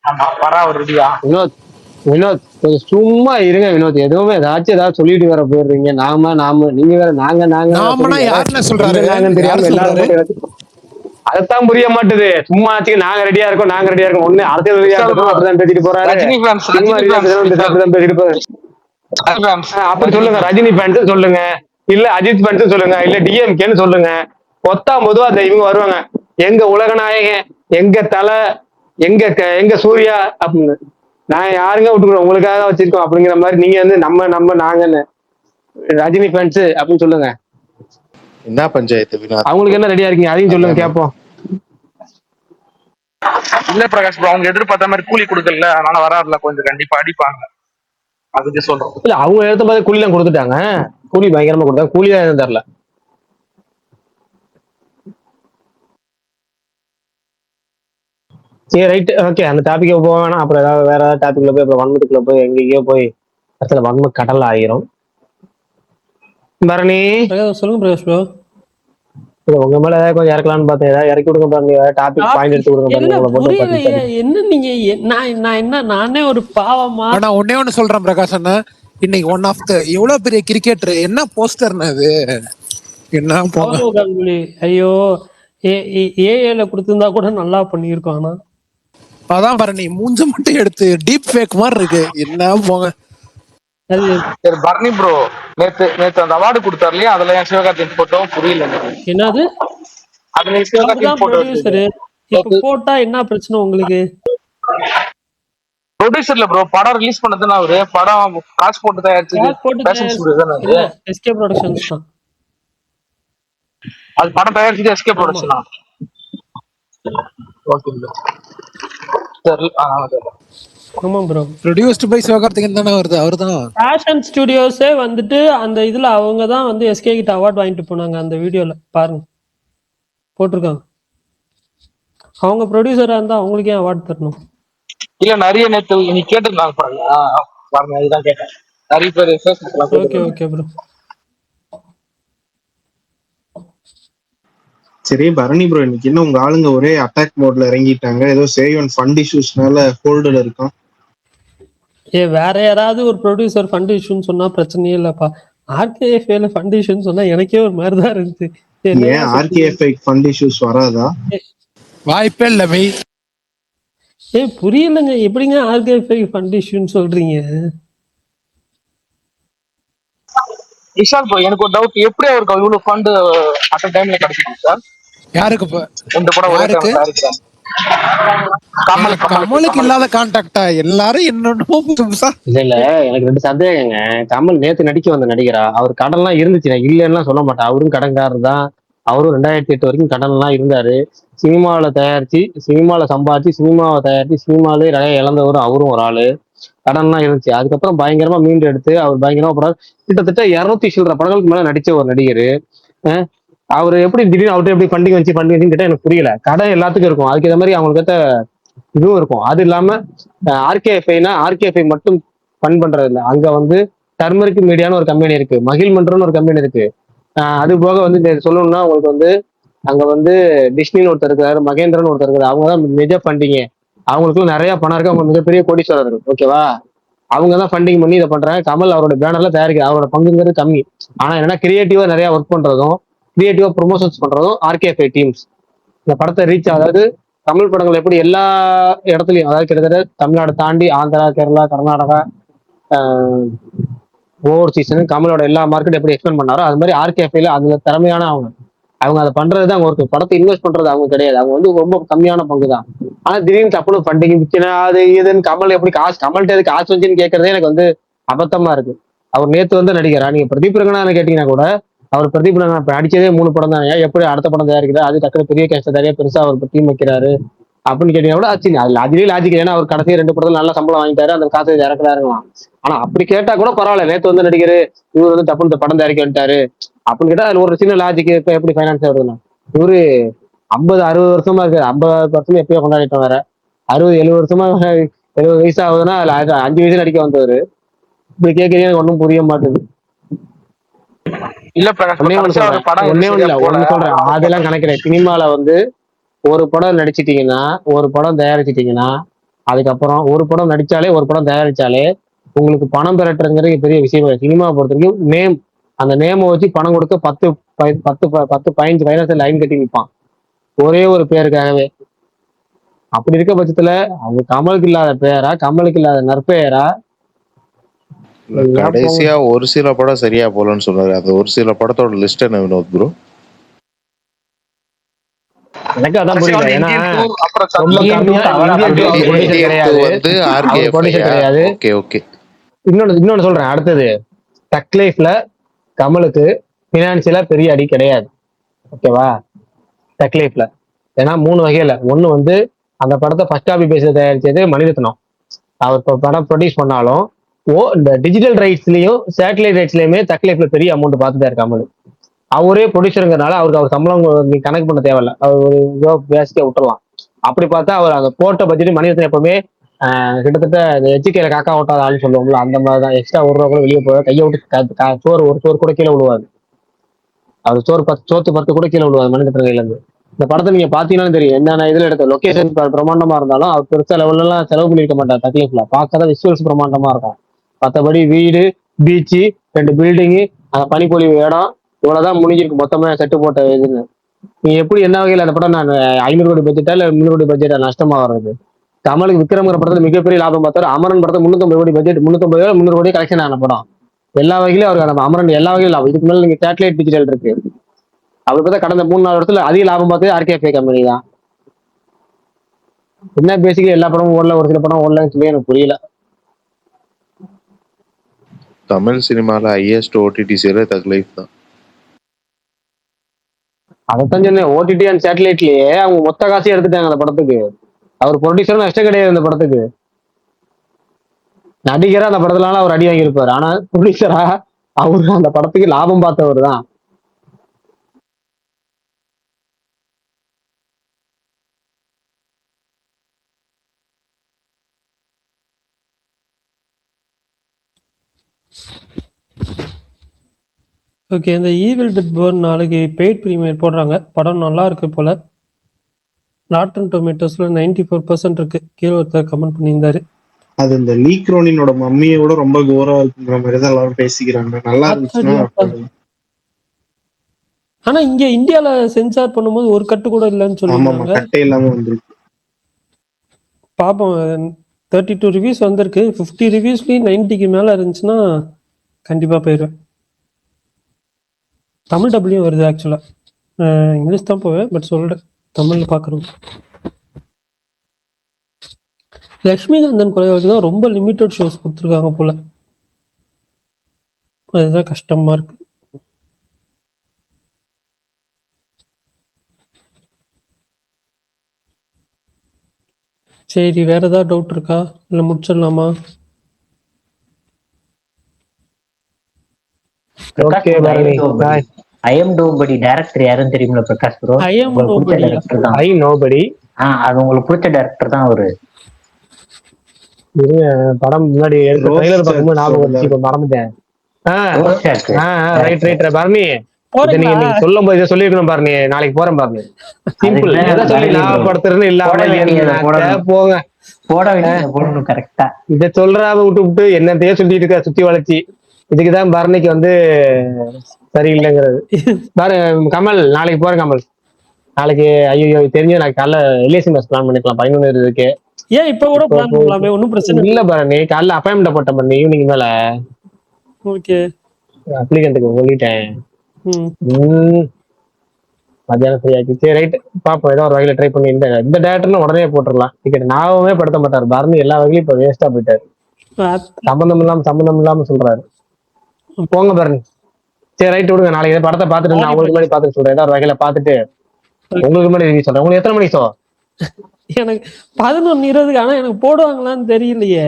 ஆமா வரா அவர் ரெடியா? வினோத் கொஞ்சம் சும்மா இருங்க வினோத். எதுவுமே ஏதாச்சும் சொல்லிட்டு வர போயிடுறீங்க. நாம நீங்க வேற நாங்க யாருன்னு சொல்றாரு? தெரியாம எல்லாரும் அதைத்தான் புரிய மாட்டுது. சும்மா நாங்க ரெடியா இருக்கோம் ஒண்ணு அரசியல் ரீதியா அப்படிதான் பேசிட்டு போறாரு, சினிமா ரீதியா அப்படிதான் பேசிட்டு போறாரு. அப்படி சொல்லுங்க, ரஜினி ஃபேன்ஸ் சொல்லுங்க, இல்ல அஜித் ஃபேன்ஸ் சொல்லுங்க, இல்ல டிஎம்கேன்னு சொல்லுங்க. பொதுவா அந்த இவங்க வருவாங்க, எங்க உலகநாயகன், எங்க தலை, எங்க சூர்யா அப்படின்னு. நான் யாருங்க விட்டுக்கிறோம், உங்களுக்காக வச்சிருக்கோம் அப்படிங்கிற மாதிரி. நீங்க வந்து நாங்கன்னு ரஜினி ஃபேன்ஸ் அப்படின்னு சொல்லுங்க. என்ன பஞ்சாயத்து அவங்களுக்கு என்ன ரெடியா இருக்கீங்க அதையும் சொல்லுங்க கேட்போம். இல்ல பிரகாஷ் ப்ரோ, அவங்க எதிர்பார்த்த மாதிரி கூலி கொடுக்கல, அதனால வராதுல, கொஞ்சம் கண்டிப்பா அடிப்பாங்க. அதுக்கு சொல்றோம். இல்ல அவங்க எடுத்த மாதிரி கூலி எல்லாம் கொடுத்துட்டாங்க. கூலி பயங்கரமா கொடுத்தாங்க. கூலி தான் எதுவும் தரல. சரி ரைட் ஓகே, அந்த டாபிக்கை போக வேணாம். அப்புறம் ஏதாவது வேற ஏதாவது டாபிக்ல போய் அப்புறம் வன்மத்துக்குள்ள போய் எங்கேயோ போய் அசல வன்ம கடல் ஆகிரும். பரணி சொல்லுங்க பிரகாஷ் ப்ரோ. உங்க மேல ஏதாவது கொஞ்சம் இறக்கலாம்னு பார்த்தேன். ஏதாவது இறக்கி கொடுங்க பாருங்க, டாபிக் பாயிண்ட் எடுத்து கொடுங்க. என்ன நீங்க நான் என்ன நானே ஒரு பாவமா. ஆனா ஒண்ணு சொல்றேன் பிரகாஷ் அண்ணா, இன்னைக்கு ஒன் ஆஃப் த எவ்வளவு பெரிய கிரிக்கெட்டர் என்ன போஸ்டர்னா அது என்ன கங்குலி. ஐயோ ஏஏல கொடுத்திருந்தா கூட நல்லா பண்ணியிருக்கோம். ஆனா அதான் பாரு, நீ மூஞ்ச மட்டும் எடுத்து டீப் ஃபேக் மாதிரி இருக்கு. என்ன போங்க. சரி பர்னி ப்ரோ, நேத்து அந்த அவார்டு கொடுத்தாரு இல்லையா, அதுல என் சிவகார்த்திகேயன் போட்டோ புரியல. என்னது அதுல சிவகார்த்திகேயன் போட்டோ போட்டா என்ன பிரச்சனை உங்களுக்கு? ப்ரொடியூசர்ல ப்ரோ, படம் ரிலீஸ் பண்ணதுன்னா அவரு படம் காசு போட்டு தயாரிச்சது எஸ்கே ப்ரொடக்ஷன்ஸ் தான். அது படம் தயாரிச்சது எஸ்கே ப்ரொடக்ஷனா? ஓகே சரி. ஆமா ப்ரோ, ப்ரொடியூஸ்ட் பை சிவகார்த்திகேயன் தானே வருது, அவர்தான். ஃபேஷன் ஸ்டுடியோஸே வந்துட்டு அந்த இதுல அவங்க தான் வந்து எஸ்கே கிட்ட அவார்ட் வாங்கிட்டு போனாங்க. அந்த வீடியோல பாருங்க போட்டிருக்காங்க. அவங்க ப்ரொடியூசரா இருந்தா அவங்களுக்கே அவார்ட் தரணும். இல்ல நிறைய நேத்து நீ கேட்டிருந்தாங்க பாருங்க, அதுதான் கேட்டேன். நிறைய பேர். Okay okay bro. சரி பரணி ப்ரோ, இன்னைக்கு இன்னும் உங்க ஆளுங்க ஒரே அட்டாக் மோட்ல இறங்கிட்டாங்க. ஏதோ சேவன் ஃபண்ட் இஷ்யூஸ்னால ஹோல்டுல இருக்கும். வேற யாராவது ஒரு ப்ரொடியூசர் ஃபண்ட் இஷ்யூன்னு சொன்னா பிரச்சனையே இல்லப்பா. ஆர்கேஎஃப்ஐல ஃபண்ட் இஷ்யூன்னு சொன்னா எனக்கே ஒரு மாதிரி தான் இருந்துச்சு. ஏன் ஆர்கேஎஃப்ஐ ஃபண்ட் இஷ்யூஸ் வராதா? வாய்ப்பே இல்ல மெய். புரியலங்க, எப்படிங்க ஆர்கேஎஃப்ஐ ஃபண்ட் இஷ்யூன்னு சொல்றீங்க? விஷால் ப்ரோ, எனக்கு ஒரு டவுட், எப்படி அவருக்கு இவ்வளவு ஃபண்ட் அட் டைம்ல கிடைச்சிருக்கு சார்? யாருக்கு? இந்த படம் யாருக்கு? கமலுக்கு இல்லாத கான்டாக்டா? எல்லாரும் என்னென்னமோ புதுசா. இல்ல எனக்கு 2 சந்தேகங்க. கமல் நேத்து நடிக்க வந்த நடிகரா? அவர் கடன் எல்லாம் இருந்துச்சு, இல்லைன்னா சொல்ல மாட்டேன். அவரும் கடன்காரர் தான். அவரும் 2008 வரைக்கும் கடன் எல்லாம் இருந்தாரு. சினிமாவில தயாரிச்சு, சினிமாவில சம்பாதிச்சு, சினிமாவை தயாரிச்சு, சினிமாவிலே நிறைய இழந்தவரும் அவரும் ஒரு ஆளு. கடன் எல்லாம் இருந்துச்சு. அதுக்கப்புறம் பயங்கரமா மீண்டு எடுத்து அவர் பயங்கரமா படம், கிட்டத்தட்ட 200 சில்லற படங்களுக்கு மேல நடிச்ச ஒரு நடிகர். அவர் எப்படி திடீர்னு அவர்கிட்ட எப்படி ஃபண்டிங் வச்சுன்னு கேட்டா எனக்கு புரியல. கடன் எல்லாத்துக்கும் இருக்கும், அதுக்கு ஏற்ற மாதிரி அவங்களுக்கு இதுவும் இருக்கும். அது இல்லாம ஆர்கேஎஃப்ஐனா ஆர்கேஎஃப்ஐ மட்டும் ஃபண்ட் பண்றது இல்லை. அங்க வந்து டர்மரிக் மீடியான்னு ஒரு கம்பெனி இருக்கு, மகிழ்மன்றம்னு ஒரு கம்பெனி இருக்கு. அது போக வந்து சொல்லணும்னா உங்களுக்கு வந்து அங்க வந்து டிஸ்னின்னு ஒருத்தர் இருக்காரு, மகேந்திரன் ஒருத்தர் இருக்காரு. அவங்கதான் நிஜ ஃபண்டிங்க. அவங்களுக்குலாம் நிறைய பணம் இருக்கு, அவங்க மிகப்பெரிய கோடீஸ்வரர். ஓகேவா? அவங்க தான் ஃபண்டிங் பண்ணி இதை பண்றாங்க. கமல் அவரோட பேனர்ல தயாரிக்க அவரோட பங்குங்கிறது கம்மி. ஆனா என்னன்னா கிரியேட்டிவா நிறைய ஒர்க் பண்றதும் கிரியேட்டிவா ப்ரொமோஷன்ஸ் பண்றதும் ஆர்கேஎஃப்ஐ டீம்ஸ். இந்த படத்தை ரீச், அதாவது தமிழ் படங்கள் எப்படி எல்லா இடத்துலயும், அதாவது கிட்டத்தட்ட தமிழ்நாடு தாண்டி ஆந்திரா, கேரளா, கர்நாடகா, ஓவர் சீசன் கமலோட எல்லா மார்க்கெட் எப்படி எக்ஸ்பெண்ட் பண்ணாரோ அது மாதிரி ஆர்கேஎஃப்ஐல அதுல திறமையான அவங்க அவங்க அதை பண்றதுதான் அவங்க ஒரு படத்தை இன்வெஸ்ட் பண்றது அவங்க கிடையாது. அவங்க வந்து ரொம்ப கம்மியான பங்கு தான். ஆனா திடீர்னு டப்புனு ஃபண்டிங் விற்கணும் அது இதுன்னு கமல் எப்படி காசு, கமல்கிட்ட எதுக்கு காசு வந்துச்சுன்னு கேட்கறதே எனக்கு வந்து அபத்தமா இருக்கு. அவர் நேத்து வந்து நடிகரா? நீங்க பிரதீப் ரங்கனா கேட்டீங்கன்னா கூட அவர் பிரதீப் ரங்கனா இப்ப நடிச்சதே 3 படம் தான், எப்படி அடுத்த படம் தயாரிக்கிறார், அது டக்குனு பெரிய கேஸ்ட தயாரியா பெருசா அவர் டீம் வைக்கிறாரு அப்படின்னு கேட்டீங்கன்னா கூட ஆச்சு. அதுலயே லாஜிக், ஏன்னா அவர் கடைசி 2 படத்துல நல்ல சம்பளம் வாங்கிட்டாரு, அந்த காசை இறக்குறாருங்களாம். ஆனா அப்படி கேட்டா கூட பரவாயில்ல, நேத்து வந்து நடிகர் இவர் வந்து டப்புனு இந்த படம் தயாரிக்க வந்துட்டாரு அப்படின்னு கேட்டா அதுல ஒரு சின்ன லாஜிக். இப்ப எப்படி ஃபைனான்ஸ் வருதுன்னா இவரு 50-60 வருஷமா இருக்கு, 50 வருஷமா எப்பயோ கொண்டாடிட்டோம் வேற, 60-70 வருஷமா 70 வயசு ஆகுதுன்னா அதுல 5 வயசு நடிக்க வந்தவர். இப்படி கேட்கறீங்க, எனக்கு ஒன்றும் புரிய மாட்டேங்குது. இல்ல பிரகாஷ் ஒன்னே ஒண்ணு சொல்றேன், ஒன்னே ஒண்ணு இல்ல ஒண்ணு சொல்றேன், அதெல்லாம் கணக்கிறேன். சினிமால வந்து ஒரு படம் நடிச்சிட்டீங்கன்னா, ஒரு படம் தயாரிச்சிட்டீங்கன்னா, அதுக்கப்புறம் ஒரு படம் நடிச்சாலே ஒரு படம் தயாரிச்சாலே உங்களுக்கு பணம் பெறட்டுங்கிறது பெரிய விஷயம். சினிமாவை பொறுத்த வரைக்கும் நேம், அந்த நேமை வச்சு பணம் கொடுக்க 10-15 ஃபைனான்சியல் லைன் கட்டி நிற்பான் ஒரே ஒரு பேருக்காகவே. அப்படி இருக்க பட்சத்துல அவங்க கமலுக்கு இல்லாத பேரா, கமலுக்கு இல்லாத நற்பெயரா? கடைசியா ஒரு சில படம் சரியா போலன்னு சொன்னாரு, அது ஒரு சில படத்தோட லிஸ்ட் என்ன வினோத் ப்ரோ? எனக்கு அதான் புரியல. ஏன்னா அப்புறம் ரொம்ப கம்மியா கிடையாது. இன்னொன்னு சொல்றேன், அடுத்தது டக் லைஃப்ல கமலுக்கு பினான்சியலா பெரிய அடி கிடையாது, ஓகேவா? டக் லைஃப்ல ஏன்னா 3 வகையில. ஒண்ணு வந்து அந்த படத்தை ஃபர்ஸ்ட் காப்பி பேஸ தயாரிச்சது மணிரத்னம். அவர் இப்போ படம் ப்ரொடியூஸ் பண்ணாலும் இந்த டிஜிட்டல் ரைட்ஸ்லயும் சேட்டலைட் ரைட்ஸ்லயுமே டக் லைஃப்ல பெரிய அமௌண்ட் பார்த்துதான் இருக்கு கமல். அவரே ப்ரொடியூசருங்கிறனால அவருக்கு அவர் சம்பளம் நீ கணக்கு பண்ண தேவையில்ல, அவர் ஒரு இதோ பேசிக்கா விட்டுறலாம். அப்படி பார்த்தா அவர் அந்த போட்ட பட்ஜெட் மணிரத்னம் எப்பவுமே கிட்டத்தட்ட எச்சிக்கையில காக்கா ஓட்டாத ஆள்னு சொல்லுவோம்ல, அந்த மாதிரி தான். எக்ஸ்ட்ரா ₹1 கூட வெளியே போய் கையை விட்டு ஒரு சோறு கூட கீழே விழுவாது. அவர் சோத்து 10 கூட கீழே விழுவாது மணிரத்னம் கையில இருந்து. இந்த படத்தை நீங்க பாத்தீங்கன்னா தெரியும், என்னென்ன இதுல எடுத்த லொகேஷன் பிரம்மாண்டமா இருந்தாலும் அவர் பெருசா லெவல்ல எல்லாம் செலவு பண்ணிருக்க மாட்டார். டக் லைஃப்ல பார்க்கதான் விசுவல்ஸ் பிரம்மாண்டமா இருக்கும். மற்றபடி வீடு, பீச்சு, 2 பில்டிங்கு, அந்த பனிப்பொழிவு இடம், இவ்வளவுதான் முடிஞ்சிருக்கு மொத்தமா செட்டு போட்ட இதுன்னு. நீ எப்படி என்ன வகையில அந்த படம் நான் 500 கோடி பட்ஜெட்டா இல்ல 300 கோடி பட்ஜெட்டா நஷ்டமா வர்றது? கமலுக்கு விக்ரம்ங்கிற படத்துல மிகப்பெரிய லாபம் பார்த்தாரு. அமரன் படத்தை 350 கோடி பட்ஜெட், 350 300 கோடி கலெக்ஷன் ஆன படம். எல்லா வகையிலும் அவருக்கு அமரன் எல்லா வகையிலும் லாபம். இதுக்கு மேல நீங்க சேட்டலைட் டிஜிட்டல் இருக்கு. அவர் பார்த்தா கடந்த 3-4 வருஷத்துல அதிக லாபம் பார்த்தது ஆர்கேஎஃப்ஐ கம்பெனி தான். என்ன பேசிக்கலி எல்லா படமும் ஓடல, ஒரு சில படம் ஓடலன்னு சொல்லி எனக்கு புரியல. தமிழ் சினிமால ஹையஸ்ட் ஓடிடி சேல தக் லைஃப் தான். அதைத்தான் சொன்னேன், ஓடிடி அண்ட் சேட்டலைட்லயே அவங்க மொத்த காசையும் எடுத்துட்டாங்க அந்த படத்துக்கு. அவர் ப்ரொடியூசரும் நஷ்டம் கிடையாது அந்த படத்துக்கு. நடிகரா அந்த படத்துலலாம் அவர் அடி வாங்கியிருப்பாரு, ஆனா ப்ரொடியூசரா அவரு அந்த படத்துக்கு லாபம் பார்த்தவர் தான். ஓகே, இந்த ஈவில் டெட் பார்ன் நாளைக்கு பெய்ட் ப்ரீமியர் போடுறாங்க. படம் நல்லா இருக்கு போல. ராட்டன் டொமேட்டோஸ்ல 94% இருக்கு. கீழே ஒருத்தர் கமெண்ட் பண்ணியிருந்தாரு. அது இந்த லீக் ரோனினோட மம்மியோட ரொம்ப கோரா இருக்குங்கிற மாதிரி தான் எல்லாரும் பேசிக்கிறாங்க. நல்லா இருந்துச்சுன்னா. ஆனா இங்க இந்தியால சென்சார் பண்ணும்போது ஒரு கட்டு கூட இல்லைன்னு சொல்லுவாங்க. கட்டே இல்லாம வந்திருக்கு. பாப்போம். 32 ரிவ்யூஸ் வந்திருக்கு. 50 ரிவ்யூஸ்லயும் 90க்கு மேல இருந்துச்சுன்னா கண்டிப்பா போயிடுவேன். தமிழ் டபுள்யூ வருது ஆக்சுவலா. இங்கிலீஷ் தான் போவேன், பட் சொல்றேன் தமிழ்ல பாக்குறோம். லக்ஷ்மிகாந்தன் கொலைவாளி தான் ரொம்ப லிமிட்டட் ஷோஸ் கொடுத்துருக்காங்க போல. அதுதான் கஷ்டமா இருக்கு. சரி, வேற ஏதாவது டவுட் இருக்கா இல்ல முடிச்சிடலாமா? ஐ எம் நோபடி டைரக்டர் யாருன்னு தெரியுமா Prakash bro? I am nobody director தான். ஐ நோபடி. அது உங்களுக்கு பிடிச்ச டைரக்டர் தான் அவரு. படம் முன்னாடி ட்ரைலர் பார்க்கும்போது ஞாபகம் வந்துச்சு, இப்ப மறந்துட்டேன். ரைட் பரணி, போறீங்களா? நீங்க சொல்லும் போது இதை சொல்லிருக்கணும் பாரு, நீ நாளைக்கு போறேன் பாரு. சிம்பிள். அதுக்குதான் எதை சொல்லி வரலையே bro. லாபப்படுத்துறதுன்னு இல்லாம போட வேண்டியதை என்னத்த போடணும். போங்க. போட வேண்டியதை போடணும் கரெக்டா. இதை சொல்றாம விட்டு என்னத்தையே சொல்லிட்டு இருக்க சுத்தி வளைச்சி. இதுக்குதான் பரணிக்கு வந்து சரியில்லைங்கிறது. பாரு கமல், நாளைக்கு போறேன் கமல். நாளைக்கு ஐயோ தெரிஞ்சு நாளைக்கு காலைல எல்ஐசி பஸ் பிளான் பண்ணிக்கலாம் 11 இருக்கு. ஏன் இப்ப கூட பிளான் பண்ணலாமே, ஒன்னும் பிரச்சனை இல்ல பரணி, காலைல அப்பாயின்மெண்ட் போட்ட பண்ணி ஈவினிங் மேல ஓகே அப்ளிகண்ட்டுக்கு சொல்லிட்டேன். மத்தியானம் ஃப்ரீ ஆக்கி. சரி ரைட் பாப்போம், ஏதோ ஒரு வகையில ட்ரை பண்ணி இந்த டேரக்டர்னு உடனே போட்டுடலாம் டிக்கெட். ஞாபகமே படுத்த மாட்டாரு பரணி, எல்லா வகையிலும் இப்ப வேஸ்டா போயிட்டாரு. சம்பந்தம் இல்லாம சொல்றாரு. போங்க பரணி. சரி ரைட் விடுங்க, நாளைக்கு படத்தை பார்த்துட்டு நான் உங்களுக்கு மாதிரி பார்த்துட்டு சொல்றேன். ஏதாவது ஒரு வகையில பார்த்துட்டு உங்களுக்கு மாதிரி ரிவ்யூ சொல்றேன். உங்களுக்கு எத்தனை மணிக்கு ஷோ? எனக்கு 11:20. ஆனா எனக்கு போடுவாங்களான்னு தெரியலையே.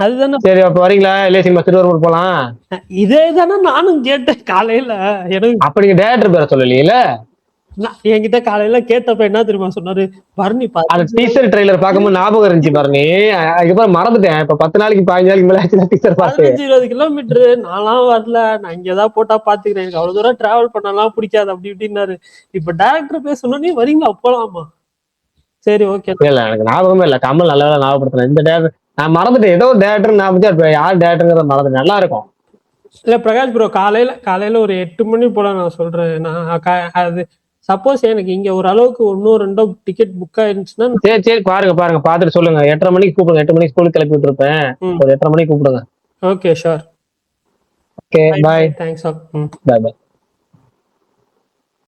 அதுதானே. சரி அப்ப வரீங்களா? எல்ஐசி பஸ் திருவரூர் போலாம். இதே தானே நானும் கேட்டேன் காலையில. எனக்கு அப்ப நீங்க டேரக்டர் பேர சொல்லலையில. என்கிட்ட காலையில கேட்டப்ப என்ன தெரியுமா சொன்னாரு, பரணி அது டீசர் ட்ரெய்லர் பார்க்கும்போது ஞாபகம் இருந்துச்சு பரணி. அதுக்கப்புறம் மறந்துட்டேன். இப்ப 10 நாளைக்கு 15 நாளைக்கு மேல ஆச்சு டீசர் பார்த்து. 15-20 கிலோமீட்டர் நான்லாம் வரல, நான் இங்கதான் போட்டா பாத்துக்கிறேன், எனக்கு அவ்வளவு தூரம் டிராவல் பண்ணலாம் பிடிக்காது அப்படி இப்படின்னாரு. இப்ப டேரக்டர் பேசணும்னே வரீங்களா போலாமா? சரி ஓகே. இல்ல எனக்கு ஞாபகமே இல்ல. கமல் நல்ல வேலை ஞாபகப்படுத்தினேன். இந்த டேரக்டர் நான் மறந்துட்டேன். ஏதோ ஒரு டேரக்டர் ஞாபகம், யார் டேரக்டருங்கிறத மறந்துட்டேன். நல்லா இருக்கும். இல்ல பிரகாஷ் ப்ரோ, காலையில ஒரு 8 மணி போல நான் சொல்றேன். நான் அது சப்போஸ் எனக்கு இங்க ஒரு அளவுக்கு 1-2 டிக்கெட் புக் ஆயிருந்துச்சுன்னா சரி பாருங்க பாத்துட்டு சொல்லுங்க. 8:30 மணிக்கு கூப்பிடுங்க. 8 மணிக்கு ஸ்கூலுக்கு கிளப்பி விட்டுருப்பேன். ஒரு 8:30 மணிக்கு கூப்பிடுங்க. Okay sure. Okay bye. Thanks. பாய்.